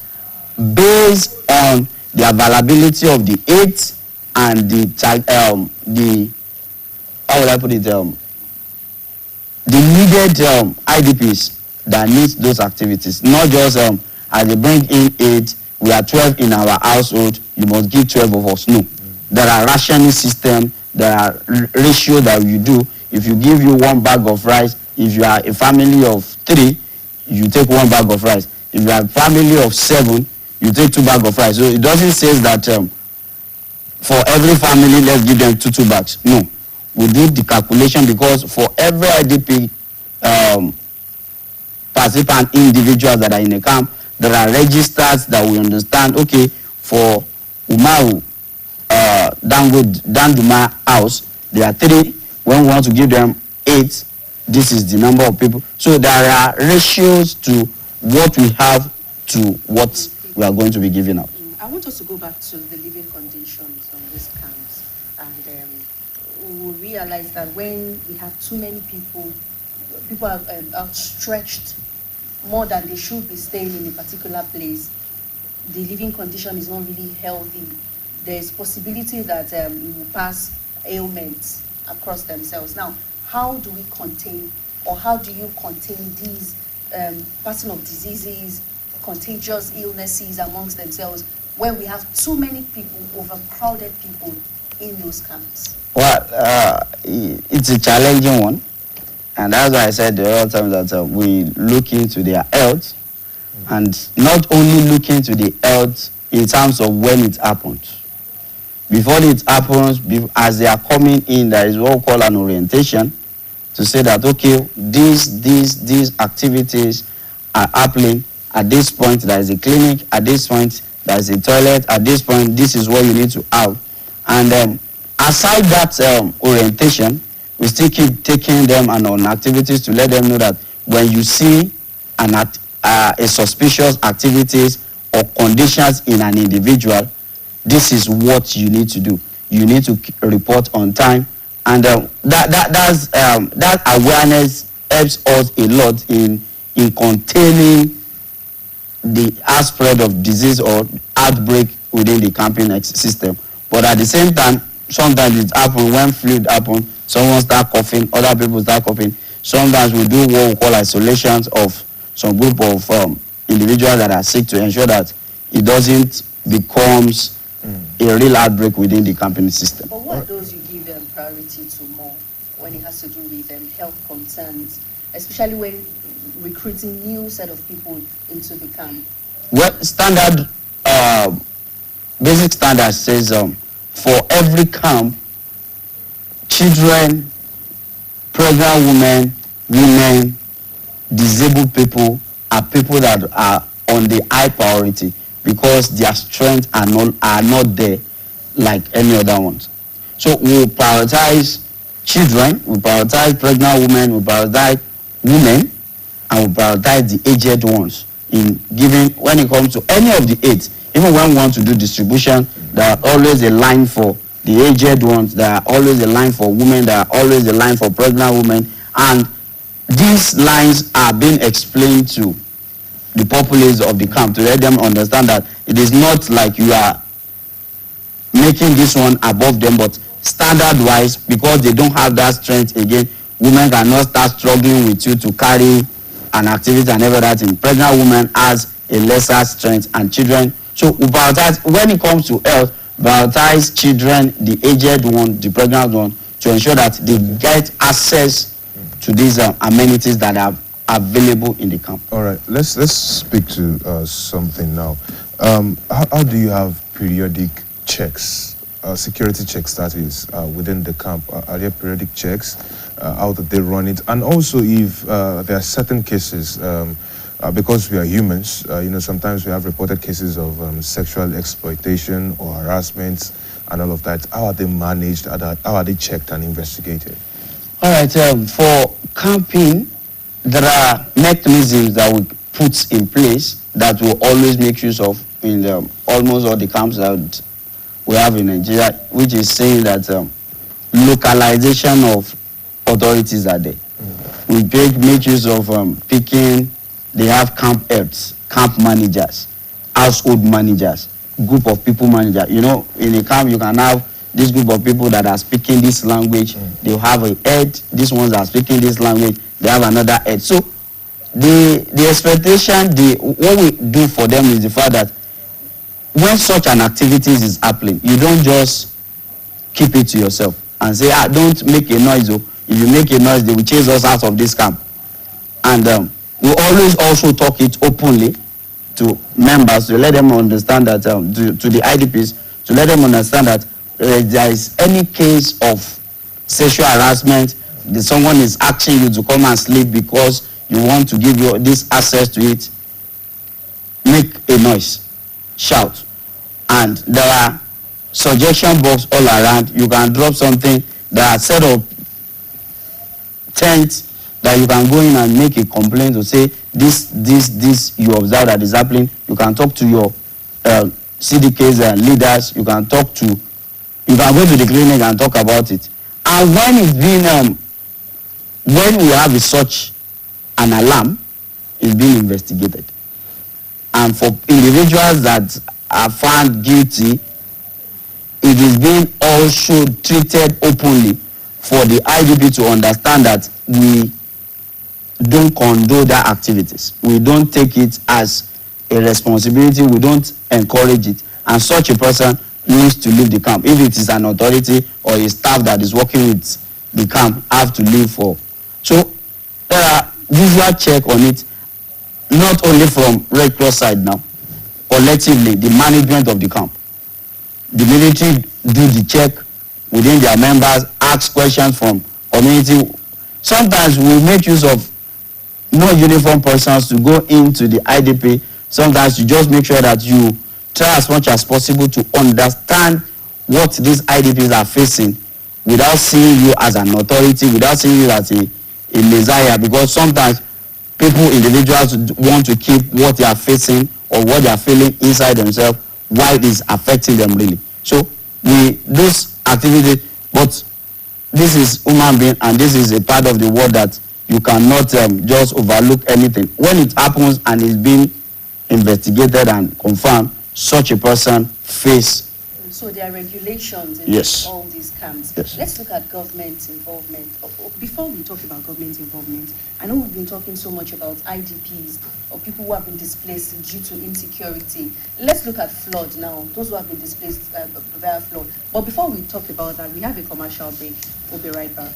based on the availability of the aids and the how would I put it, the needed IDPs that need those activities. Not just as they bring in aid, we are 12 in our household, you must give 12 of us. No. There are rationing system, there are ratio that you do. If you give you 1 bag of rice, if you are a family of 3, you take 1 bag of rice. If you are a family of 7, you take 2 bags of rice. So it doesn't say that for every family, let's give them two bags. No. We do the calculation because for every IDP participant individuals that are in a camp, there are registers that we understand, okay, for Umaru, Danduma house, there are 3. When we want to give them 8, this is the number of people. So there are ratios to what we have to what we are going to be giving out. I want us to go back to the living conditions on these camps, and we realize that when we have too many people are outstretched more than they should be staying in a particular place, the living condition is not really healthy. There is possibility that it will pass ailments across themselves. Now, how do we contain, or how do you contain these passing of diseases, contagious illnesses amongst themselves when we have too many people, overcrowded people in those camps? Well, it's a challenging one, and that's why I said the other time that we look into their health, and not only look into the health in terms of when it happens. Before it happens, as they are coming in, there is what we call an orientation to say that, okay, these activities are happening. At this point, there is a clinic. At this point, there is a toilet. At this point, this is what you need to have. And aside that orientation, we still keep taking them and on activities to let them know that when you see a suspicious activities or conditions in an individual, this is what you need to do. You need to report on time, and that awareness helps us a lot in containing the spread of disease or outbreak within the camping system. But at the same time, sometimes it happens when flu happens. Someone start coughing, other people start coughing. Sometimes we do what we call isolations of some group of individuals that are sick to ensure that it doesn't becomes a real outbreak within the camping system. But what those you give them priority to more when it has to do with health concerns, especially when recruiting new set of people into the camp? Well, standard, basic standard says for every camp, children, pregnant women, disabled people are people that are on the high priority because their strength are not there like any other ones. So we prioritize children, we prioritize pregnant women, we prioritize women, and we prioritize the aged ones in giving. When it comes to any of the aids, even when we want to do distribution, there are always a line for the aged ones, there are always a line for women, there are always a line for pregnant women, and these lines are being explained to the populace of the camp to let them understand that it is not like you are making this one above them, but standard wise, because they don't have that strength again, women cannot start struggling with you to carry an activity and everything. Pregnant woman has a lesser strength, and children. So we prioritize, when it comes to health, prioritize children, the aged one, the pregnant one, to ensure that they get access to these amenities that are available in the camp. All right, let's speak to something now. How do you have periodic checks, security checks, that is, within the camp? Are there periodic checks? How do they run it? And also, if there are certain cases, because we are humans, sometimes we have reported cases of sexual exploitation or harassment and all of that. How are they managed? How are they checked and investigated? All right, for camping, there are mechanisms that we put in place that will always make use of in almost all the camps that we have in Nigeria, which is saying that localization of authorities are there. We make use of picking. They have camp heads, camp managers, household managers, group of people manager. In a camp you can have this group of people that are speaking this language. They have a head. These ones are speaking this language. They have another head. So the expectation, what we do for them is the fact that when such an activities is happening, you don't just keep it to yourself and say, don't make a noise. If you make a noise, they will chase us out of this camp. And we always also talk it openly to members to let them understand that, to the IDPs, to let them understand that there is any case of sexual harassment, someone is asking you to come and sleep because you want to give you this access to it, make a noise, shout. And there are suggestion box all around. You can drop something. There are set of tents that you can go in and make a complaint to say this you observe that is happening. You can talk to your CDKs leaders. You can go to the clinic and talk about it. And when it's been when we have such an alarm, it's being investigated. And for individuals that are found guilty, it is being also treated openly for the IDP to understand that we don't condone that activities. We don't take it as a responsibility. We don't encourage it. And such a person needs to leave the camp. If it is an authority or a staff that is working with the camp, have to leave for. So there are visual check on it, not only from Red Cross side now, collectively, the management of the camp. The military do the check within their members, ask questions from community. Sometimes we make use of non-uniform persons to go into the IDP. Sometimes you just make sure that you try as much as possible to understand what these IDPs are facing without seeing you as an authority, without seeing you as a messiah, because sometimes individuals want to keep what they are facing or what they are feeling inside themselves while it is affecting them really. So those activities, but this is human being and this is a part of the world that you cannot just overlook anything. When it happens and is being investigated and confirmed, such a person face. So there are regulations in Yes. all these camps. Yes. Let's look at government involvement. Before we talk about government involvement, I know we've been talking so much about IDPs or people who have been displaced due to insecurity. Let's look at flood now, those who have been displaced via flood. But before we talk about that, we have a commercial break. We'll be right back.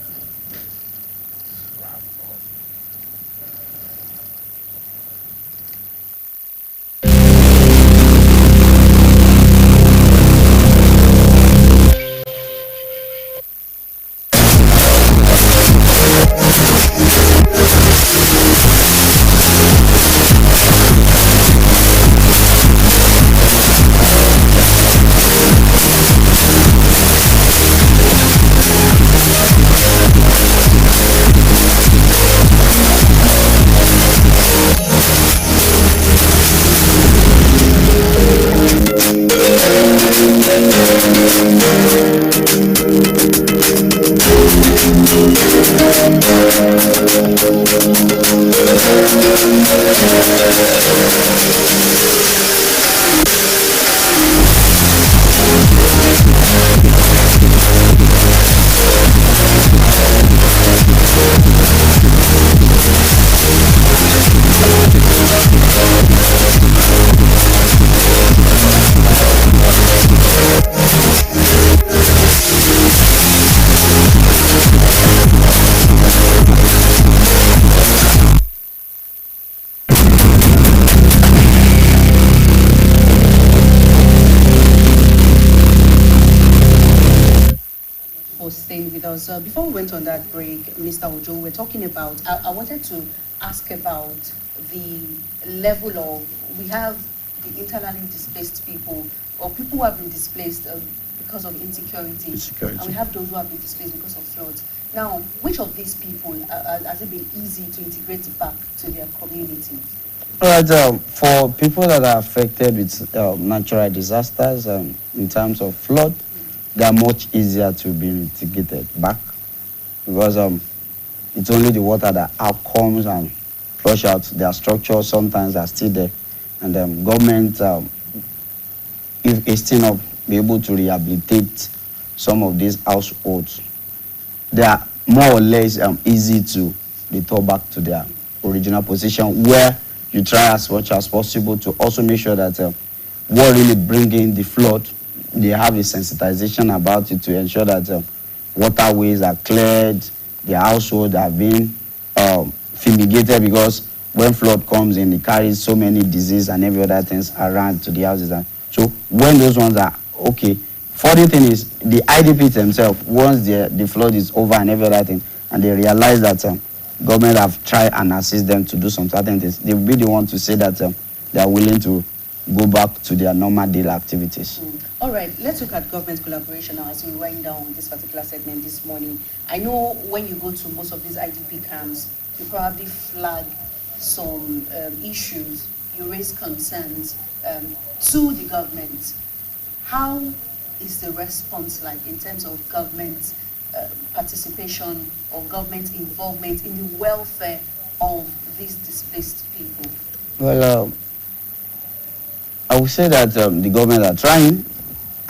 for staying with us. Before we went on that break, Mr. Ojo, we're talking about, I wanted to ask about the level of, we have the internally displaced people, or people who have been displaced because of insecurity. And we have those who have been displaced because of floods. Now, which of these people has it been easy to integrate back to their community? All right, for people that are affected with natural disasters, in terms of flood, they are much easier to be integrated back because it's only the water that outcomes and flush out. Their structures sometimes are still there, and government, if it's still not be able to rehabilitate some of these households, they are more or less easy to return back to their original position, where you try as much as possible to also make sure that what really bringing the flood, they have a sensitization about it to ensure that waterways are cleared, their households have been fumigated, because when flood comes in, it carries so many diseases and every other things around to the houses. And so when those ones are okay, funny thing is the IDPs themselves, once the flood is over and every other thing, and they realize that government have tried and assist them to do some certain things, they will be the one to say that they are willing to go back to their normal daily activities. All right, let's look at government collaboration now as we wind down this particular segment this morning. I know when you go to most of these IDP camps, you probably flag some issues, you raise concerns to the government. How is the response like in terms of government participation or government involvement in the welfare of these displaced people? Well, I would say that the government are trying,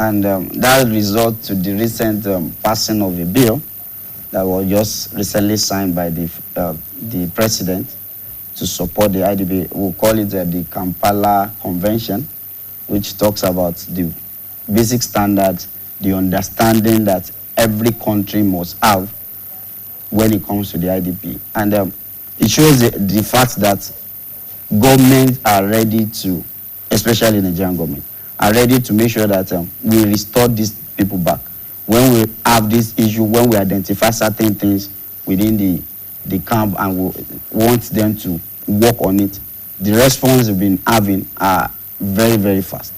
and that result to the recent passing of a bill that was just recently signed by the president to support the IDP. We'll call it the Kampala Convention, which talks about the basic standards, the understanding that every country must have when it comes to the IDP. And it shows the fact that governments are ready to, especially the Nigerian government, are ready to make sure that we restore these people back. When we have this issue, when we identify certain things within the camp and we want them to work on it, the response we've been having are very, very fast.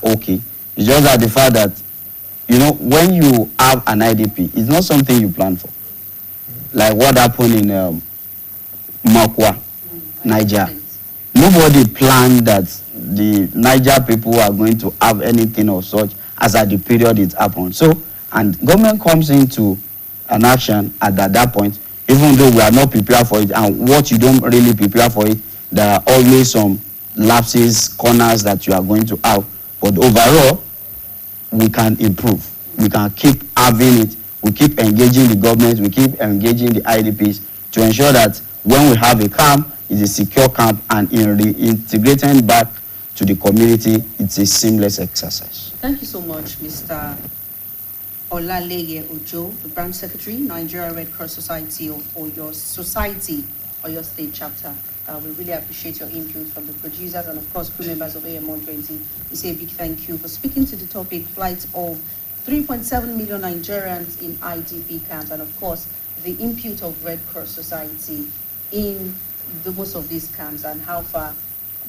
Okay. It's just that the fact that, you know, when you have an IDP, it's not something you plan for. Like what happened in Makwa, Niger. Nobody planned that the Niger people are going to have anything of such as at the period it happened. So, and government comes into an action at that point, even though we are not prepared for it, and what you don't really prepare for it, there are always some lapses, corners that you are going to have. But overall, we can improve. We can keep having it. We keep engaging the government. We keep engaging the IDPs to ensure that when we have a camp, it's a secure camp, and in reintegrating back to the community, it's a seamless exercise. Thank you so much, Mr. Olaleye Ojo, the branch secretary, Nigeria Red Cross Society of Oyo State chapter. We really appreciate your input from the producers and, of course, crew members of AM120. We say a big thank you for speaking to the topic, flights of 3.7 million Nigerians in IDP camps, and, of course, the input of Red Cross Society in most of these camps and how far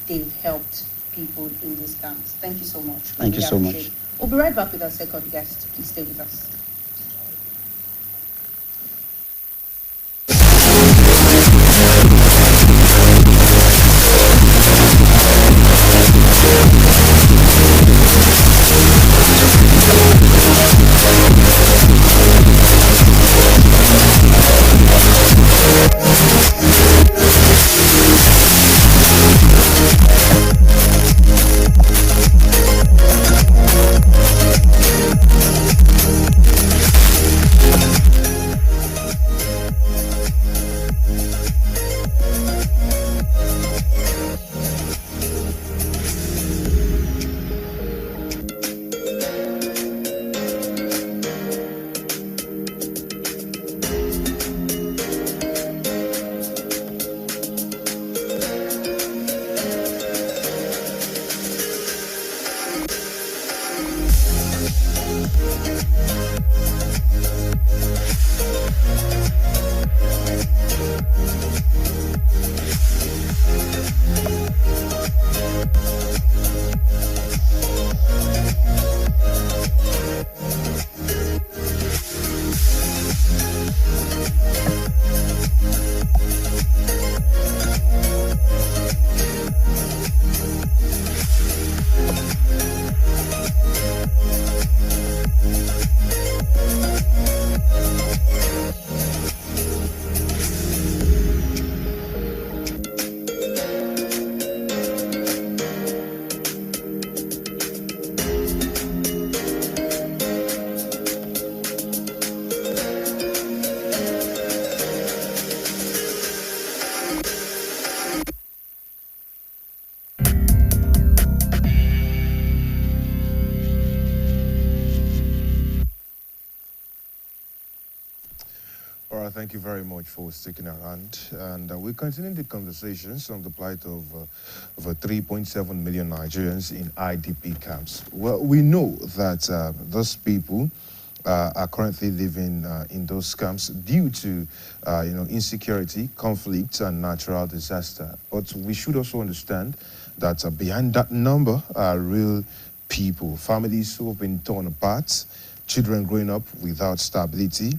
they've helped people in these camps. Thank you so much. Thank you so much. We'll be right back with our second guest. Please stay with us. Thank you very much for sticking around. And we continue the conversations on the plight of 3.7 million Nigerians in IDP camps. Well, we know that those people are currently living in those camps due to, insecurity, conflict, and natural disaster. But we should also understand that behind that number are real people, families who have been torn apart, children growing up without stability,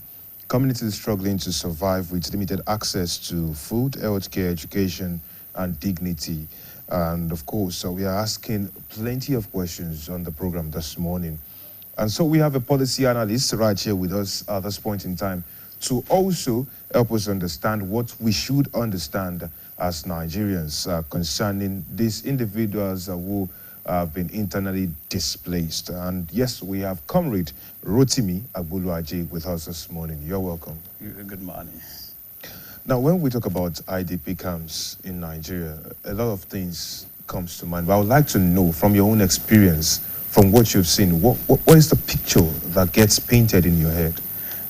communities struggling to survive with limited access to food, healthcare, education, and dignity. And of course, we are asking plenty of questions on the program this morning. And so we have a policy analyst right here with us at this point in time to also help us understand what we should understand as Nigerians concerning these individuals who have been internally displaced. And yes, we have Comrade Rotimi Agboluaje with us this morning. You're welcome. Good morning. Now, when we talk about IDP camps in Nigeria, a lot of things comes to mind. But I would like to know from your own experience, from what you've seen, what is the picture that gets painted in your head?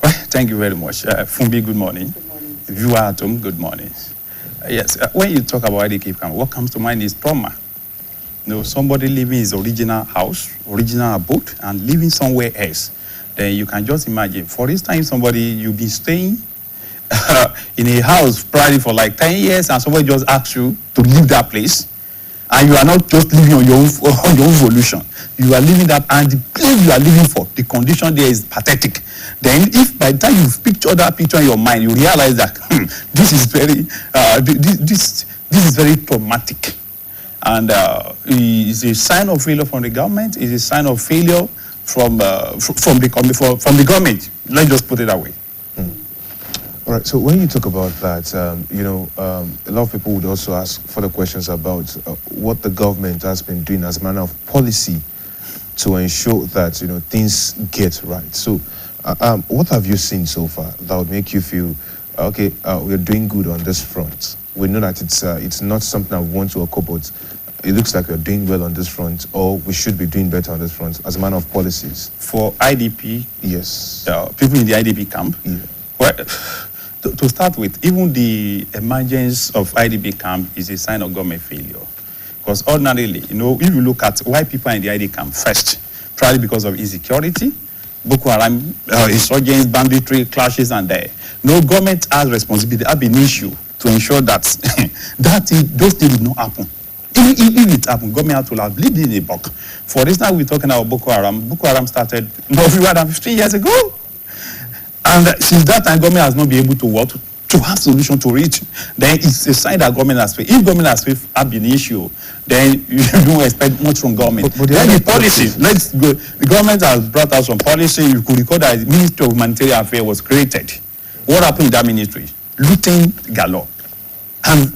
Well, thank you very much. Fumbi, good morning. Good morning. Viewer at home, good morning. Yes, when you talk about IDP camp, what comes to mind is trauma. Somebody leaving his original house, original abode, and living somewhere else. Then you can just imagine. For instance, somebody, you've been staying in a house probably for like 10 years, and somebody just asks you to leave that place, and you are not just living on your own volition. You are living that, and the place you are living for, the condition there is pathetic. Then, if by the time you picture that picture in your mind, you realize that this is very, this is very traumatic. And it's a sign of failure from the government. It's a sign of failure from the government. Let's just put it that way. All right. So when you talk about that, a lot of people would also ask further questions about what the government has been doing as a matter of policy to ensure that things get right. So, what have you seen so far that would make you feel okay? We're doing good on this front. We know that it's not something I want to occur, but it looks like we're doing well on this front, or we should be doing better on this front as a matter of policies. For IDP, yes, people in the IDP camp. Yeah. Well, to start with, even the emergence of IDP camp is a sign of government failure. Because ordinarily, if you look at why people are in the IDP camp, first, probably because of insecurity, Boko Haram, insurgents, banditry, clashes, and there. No government has responsibility, have an issue to ensure that those things will not happen. If it happened, government will have lived in a box. For instance, we're talking about Boko Haram. Boko Haram started no fewer than 15 years ago. And since that time, government has not been able to have solution to it. Then it's a sign that government has failed. If government has failed, have been an issue, then you don't expect much from government. But then the policy, let's go. The government has brought out some policy. You could recall that the Ministry of Humanitarian Affairs was created. What happened in that ministry? Looting galore. And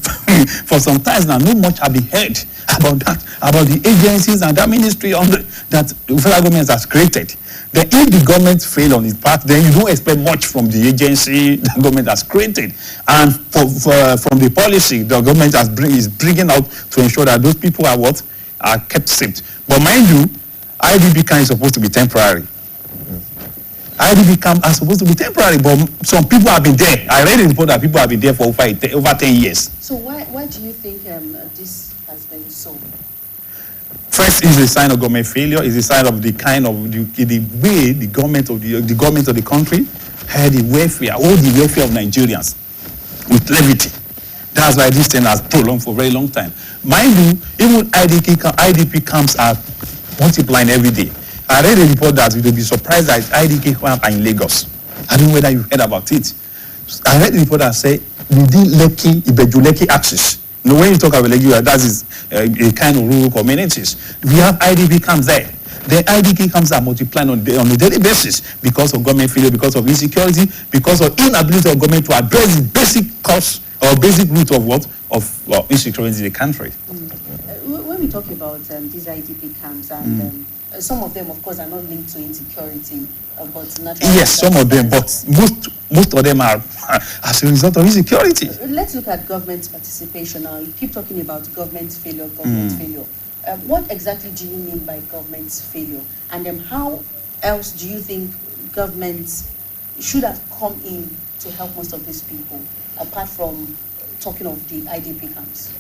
for some time now, not much have been heard about that, about the agencies and that ministry that the federal government has created. Then if the government fail on its part, then you don't expect much from the agency the government has created. And from the policy the government is bringing out to ensure that those people are kept safe. But mind you, IDP camp is supposed to be temporary. IDP camp are supposed to be temporary, but some people have been there. I read a report that people have been there for over 10 years. So why do you think this has been so? First, is a sign of government failure. Is a sign of the kind of the way the government of the country had the welfare, all the welfare of Nigerians with levity. That's why this thing has prolonged for a very long time. Mind you, even IDP camps are multiplying every day. I read a report that you'll be surprised that IDP camps are in Lagos. I don't know whether you heard about it. I read a report that said within Ibeju-Lekki axis. When you talk about Lekki, that is a kind of rural communities. We have IDP camps there. The IDP camps are multiplying on a daily basis because of government failure, because of insecurity, because of inability of government to address the basic cause or basic root of insecurity in the country. When we talk about these IDP camps, and some of them, of course, are not linked to insecurity, but natural. Yes, some of them, but most of them are as a result of insecurity. Let's look at government participation now. You keep talking about government failure. What exactly do you mean by government failure? And how else do you think government, should have come in to help most of these people, apart from talking of the IDP camps?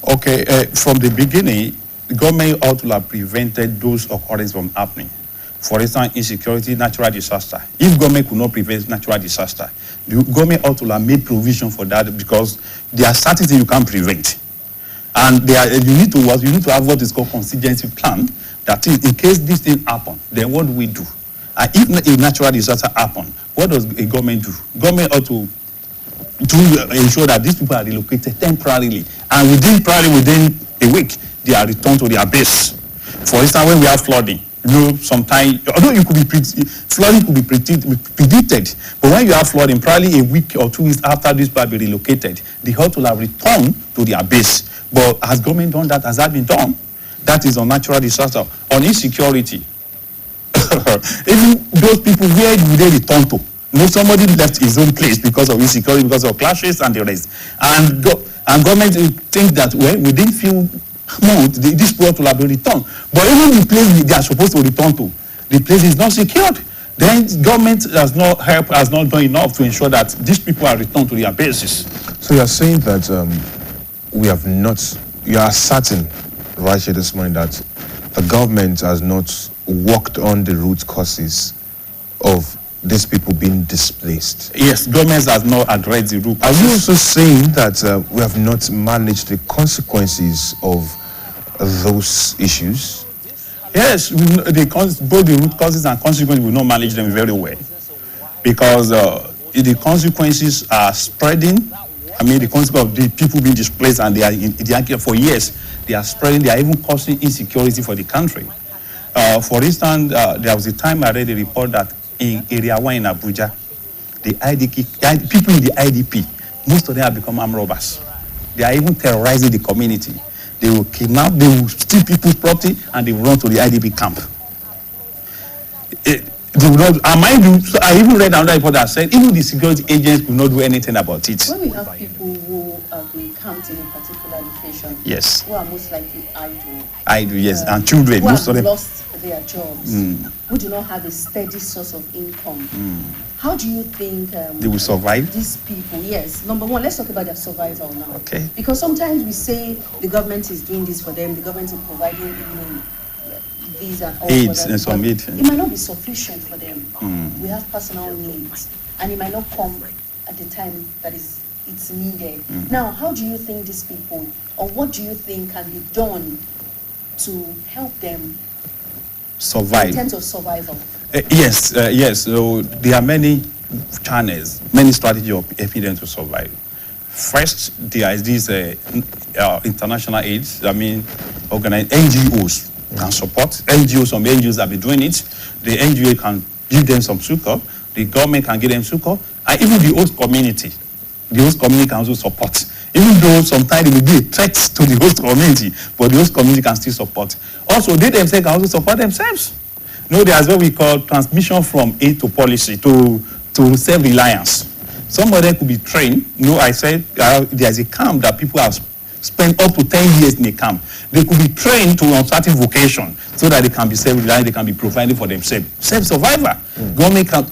Okay, from the beginning, the government ought to have prevented those occurrences from happening. For instance, insecurity, natural disaster. If government could not prevent natural disaster, the government ought to have made provision for that, because there are certain things you can't prevent. And you need to have what is called contingency plan. That is, in case this thing happen, then what do we do? And if a natural disaster happen, what does a government do? Government ought to ensure that these people are relocated temporarily, and within a week, they are returned to their base. For instance, when we have flooding, sometimes, although flooding could be predicted, but when you have flooding, probably a week or 2 weeks after this people be relocated, the health will have returned to their base. But has government done that? Has that been done? That is on natural disaster. On insecurity, even those people, where do they return to? Somebody left his own place because of insecurity, because of clashes and the rest. And government think that, well, within few months, this people will have been returned. But even the place they are supposed to return to, the place is not secured. Then government has not done enough to ensure that these people are returned to their bases. So you are saying that you are certain right here this morning that the government has not worked on the root causes of these people being displaced. Yes, government has not addressed the root causes. Are you also saying that we have not managed the consequences of those issues? Yes, both the root causes and consequences, we not manage them very well, because the consequences are spreading. I mean, the consequence of the people being displaced, and they are for years, they are spreading. They are even causing insecurity for the country. For instance, there was a time I read a report that in Area 1 in Abuja, the people in the IDP, most of them have become armed robbers. They are even terrorizing the community. They will kidnap, they will steal people's property, and they will run to the IDP camp. I even read another report that said even the security agents could not do anything about it. When we have people who have been camped in a particular location, yes, who are most likely idle, yes, and children, who most have of them lost their jobs, who do not have a steady source of income, how do you think they will survive? These people, yes. Number one, let's talk about their survival now. Okay. Because sometimes we say the government is doing this for them, the government is providing these and all aids for them, and some aid. it might not be sufficient for them. We have personal needs, and it might not come at the time that it's needed. Now, how do you think these people, or what do you think can be done to help them survive in terms of survival? Yes. So there are many channels, many strategies of helping them to survive. First, there is this international aids. I mean, organized NGOs can support. Some NGOs have been doing it. The NGO can give them some succor. The government can give them succor. And even the host community. The host community can also support. Even though sometimes it will be a threat to the host community, but the host community can still support. Also, they themselves can also support themselves. There's what we call transmission from aid to policy, to self-reliance. Some of them could be trained. I said there's a camp that people have spent up to 10 years in a camp. They could be trained to a certain vocation so that they can be self-reliant, they can be providing for themselves. Self-survivor. Government can,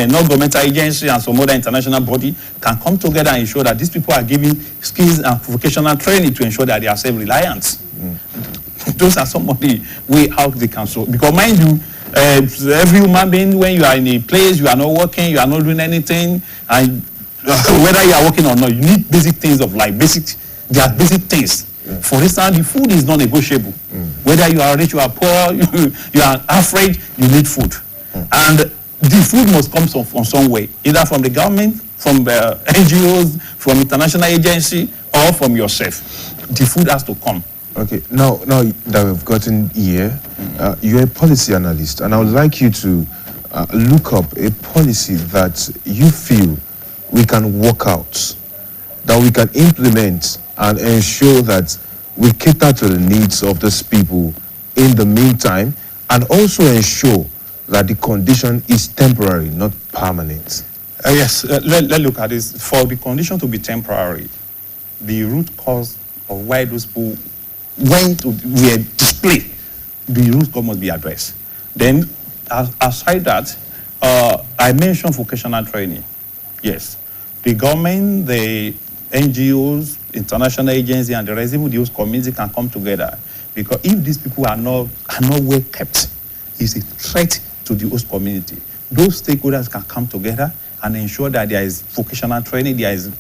non-governmental agency and some other international body can come together and ensure that these people are giving skills and vocational training to ensure that they are self-reliant. Those are some of the way how they can so. Because mind you, every human being, when you are in a place, you are not working, you are not doing anything, and whether you are working or not, you need basic things of life. There are basic things. For instance, the food is non-negotiable. Whether you are rich, you are poor, you are average, you need food. And the food must come from somewhere, either from the government, from the NGOs, from international agency, or from yourself. The food has to come. Okay, now that we've gotten here, you're a policy analyst, and I would like you to look up a policy that you feel we can work out, that we can implement and ensure that we cater to the needs of these people in the meantime, and also ensure that the condition is temporary, not permanent. Yes, let's look at this. For the condition to be temporary, the root cause of why those people were displaced, the root cause must be addressed. Then, aside that, I mentioned vocational training. Yes. The government, the NGOs, international agencies, and the rest of the host community can come together. Because if these people are not well kept, it's a threat to the host community. Those stakeholders can come together and ensure that there is vocational training, they could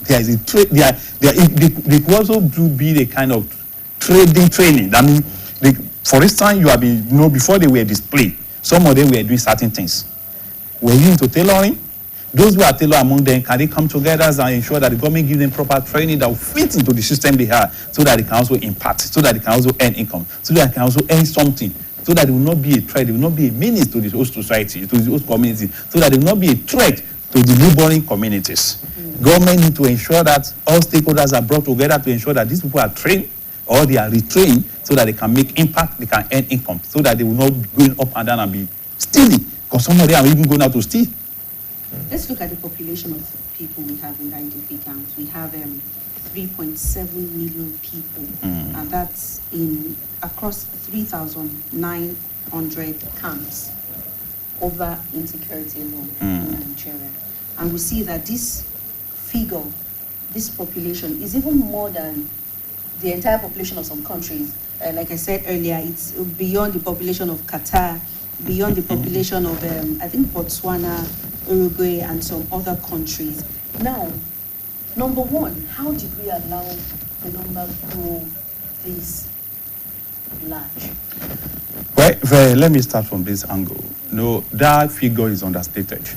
also be the kind of training. I mean, for instance, you have been, before they were displayed, some of them were doing certain things. Were you into tailoring? Those who are tailored among them, can they come together and ensure that the government gives them proper training that will fit into the system they have, so that they can also impact, so that they can also earn income, so that they can also earn something, so that it will not be a threat, it will not be a menace to the host society, to the host community, so that it will not be a threat to the neighboring communities. Government need to ensure that all stakeholders are brought together to ensure that these people are trained or they are retrained, so that they can make impact, they can earn income, so that they will not be going up and down and be stealing, because some of them are even going out to steal. Let's look at the population of people we have in the IDP camps. We have 3.7 million people, and that's across 3,900 camps over insecurity alone in Nigeria. And we see that this figure, this population, is even more than the entire population of some countries. Like I said earlier, it's beyond the population of Qatar, beyond the population of, I think, Botswana, Uruguay, and some other countries. Now, number one, how did we allow the number to grow this large? Well, let me start from this angle. No, that figure is understated.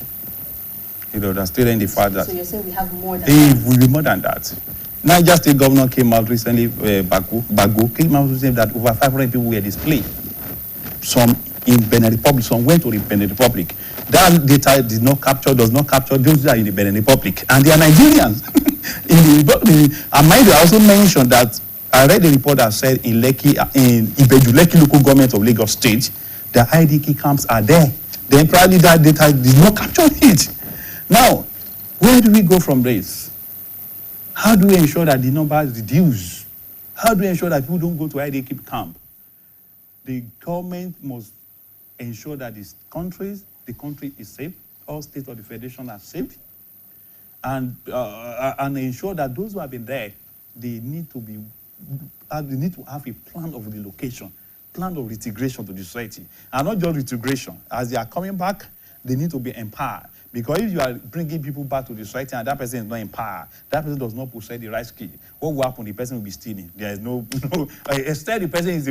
It's understated in the fact that... So you're saying we have more than it that? will be more than that. Niger State Governor came out recently, Bago came out to say that over 500 people were displayed. Some in Benin Republic, some went to the Benin Republic. That data does not capture those that are in the Benin Republic. And they are Nigerians. And mind you, I also mentioned that I read the report that said in Ibeju, Lekki local government of Lagos State, the IDP camps are there. Then probably that data did not capture it. Now, where do we go from this? How do we ensure that the numbers reduce? How do we ensure that people don't go to IDP camp? The government must ensure that the country is safe, all states of the federation are safe, and ensure that those who have been there, they need to have a plan of relocation, plan of reintegration to the society, and not just reintegration. As they are coming back, they need to be empowered. Because if you are bringing people back to the society and that person is not empowered, that person does not possess the right skill, what will happen? The person will be stealing. There is instead the person is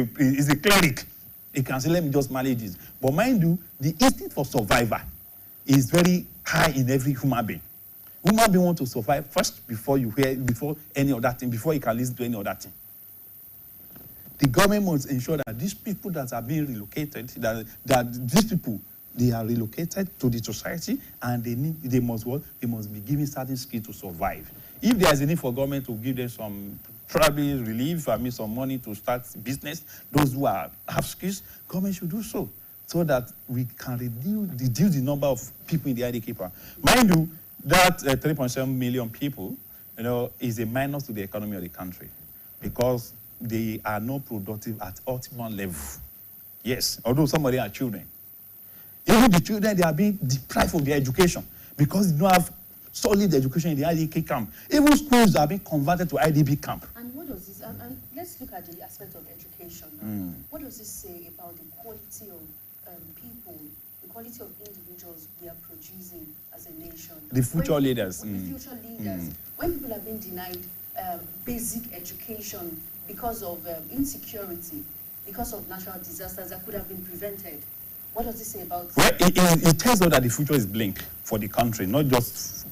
a cleric. He can say, let me just manage this. But mind you, the instinct for survival is very high in every human being. Human being want to survive first before any other thing, before you can listen to any other thing. The government must ensure that these people that are being relocated, that these people, they are relocated to the society, and they must be given certain skills to survive. If there is a need for government to give them some probably relief, some money to start business, those who have skills, government should do so that we can reduce the number of people in the IDP camp. Mind you, that 3.7 million people, is a minus to the economy of the country, because they are not productive at optimal level. Yes, although some of them are children. Even the children, they are being deprived of their education because they don't have solid education in the IDP camp. Even schools are being converted to IDP camp. And what does this, and let's look at the aspect of education. What does this say about the quality of people, the quality of individuals we are producing as a nation? The future leaders. The future leaders. When people have been denied basic education because of insecurity, because of natural disasters that could have been prevented, what does it say about... Well, it tells us that the future is bleak for the country, not just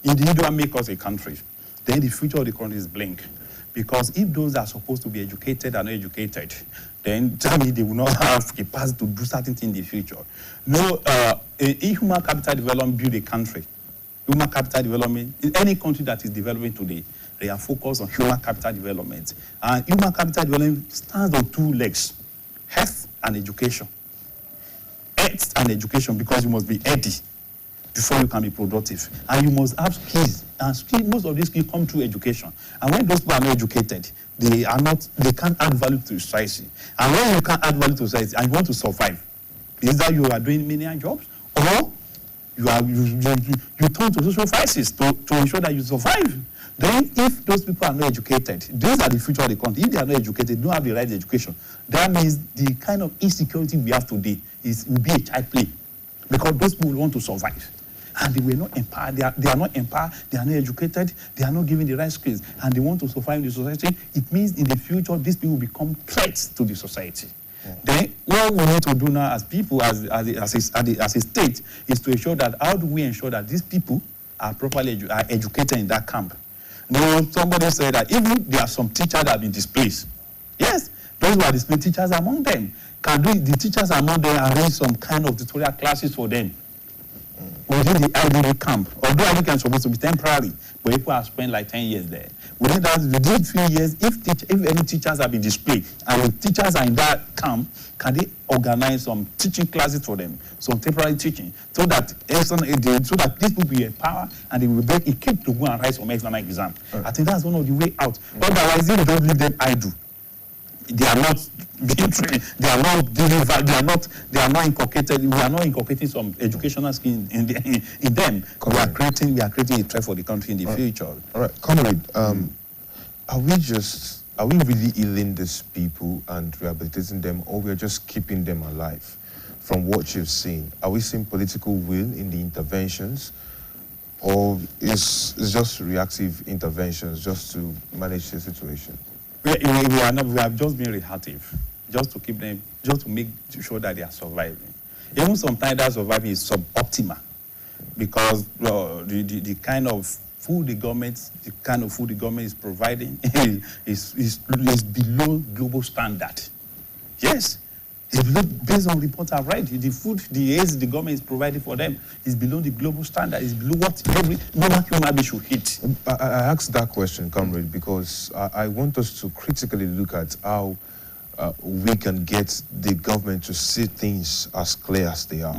individual make us a country. Then the future of the country is bleak. Because if those that are supposed to be educated are not educated, then they will not have capacity to do certain things in the future. Human capital development build a country. Human capital development, in any country that is developing today, they are focused on human capital development. And human capital development stands on two legs: health and education. Health and education, because you must be healthy before you can be productive, and you must have skills. And most of these skills come through education. And when those people are not educated, they can't add value to society. And when you can't add value to society and you want to survive, either you are doing menial jobs or you turn to social vices to ensure that you survive. Then if those people are not educated, these are the future of the country. If they are not educated, don't have the right education, that means the kind of insecurity we have today will be a child play, because those people want to survive. And they were not empowered. They are not empowered. They are not educated. They are not given the right skills, and they want to survive in the society. It means in the future, these people will become threats to the society. Yeah. Then what we need to do now as people, as a state, is to ensure that how do we ensure that these people are properly educated in that camp. Now, somebody said that even there are some teachers that have been displaced. Yes, those who are displaced, teachers among them. Can the teachers among them arrange some kind of tutorial classes for them within the IDP camp? Although IDP camp is supposed to be temporary, but people have spent like 10 years there. Within a few years, if any teachers have been displaced and the teachers are in that camp, can they organize some teaching classes for them, some temporary teaching, so that these people will be empowered and they will be equipped to go and write some external exam? I think that's one of the way out. Otherwise, if we don't leave them idle, they are not being trained, they are not delivered, they are not inculcated. We are not inculcating some educational skills in them. We are creating a threat for the country in the future. All right, comrade, are we really healing these people and rehabilitating them, or we are just keeping them alive? From what you've seen, are we seeing political will in the interventions, or is just reactive interventions just to manage the situation? We have just been reactive, just to keep them, just to make sure that they are surviving. Even sometimes that surviving is suboptimal, because the kind of food the government is providing is below global standard. Yes, it's below, based on reports I've read, the food the government is providing for them is below the global standard. It's below what every normal human being should eat. I asked that question, comrade, because I want us to critically look at how we can get the government to see things as clear as they are,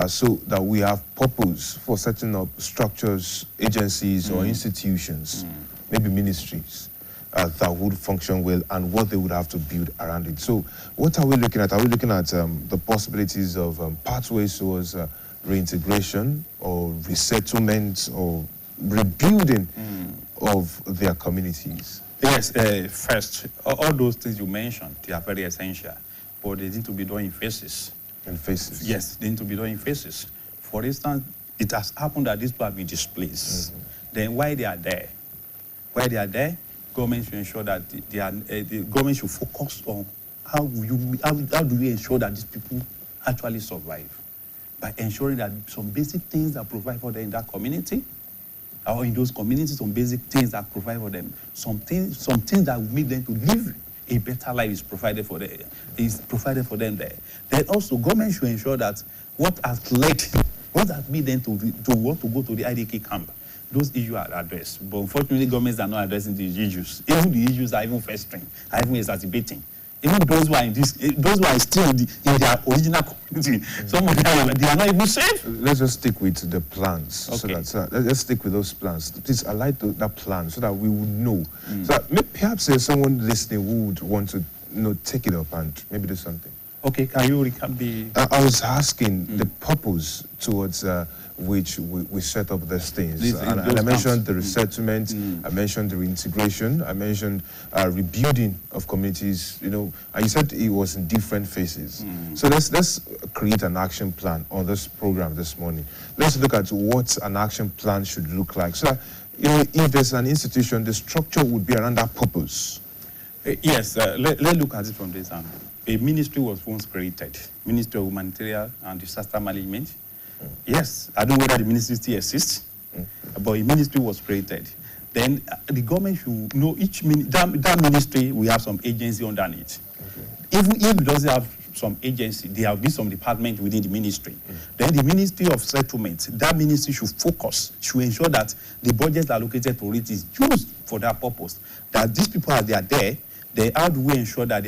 so that we have purpose for setting up structures, agencies, or institutions, maybe ministries, that would function well, and what they would have to build around it. So what are we looking at? Are we looking at the possibilities of pathways towards reintegration or resettlement or rebuilding of their communities? Yes, first, all those things you mentioned, they are very essential, but they need to be done in phases. In phases? Yes, they need to be done in phases. For instance, it has happened that these people have been displaced. Then while they are there, government should ensure that the government should focus on how do we ensure that these people actually survive, by ensuring that some basic things that provide for them in that community, or in those communities, some basic things that provide for them, some things that will make them to live a better life is provided for them there. Then also government should ensure that what has made them to want to go to the IDK camp, those issues are addressed. But unfortunately, governments are not addressing these issues. Even the issues are even festering, are even exacerbating. Even those who are still in their original community, some of them they are not even safe. Let's just stick with the plans. Okay. So let's stick with those plans. Please highlight that plan so that we would know. So that perhaps there's someone listening who would want to take it up and maybe do something. Okay, can you recap the... I was asking the purpose towards which we set up these things. And I mentioned the resettlement, I mentioned the reintegration, I mentioned rebuilding of communities, and you said it was in different phases. So let's create an action plan on this program this morning. Let's look at what an action plan should look like. So that, if there's an institution, the structure would be around that purpose. Yes, let's look at it from this angle. A ministry was once created, Ministry of Humanitarian and Disaster Management. Yes, I don't know whether the ministry still exists, but a ministry was created. Then the government should know that ministry, we have some agency underneath. Even if it doesn't have some agency, there will be some department within the ministry. Then the Ministry of Settlement, that ministry should ensure that the budget allocated to it is used for that purpose. That these people, as they are there, how do we ensure that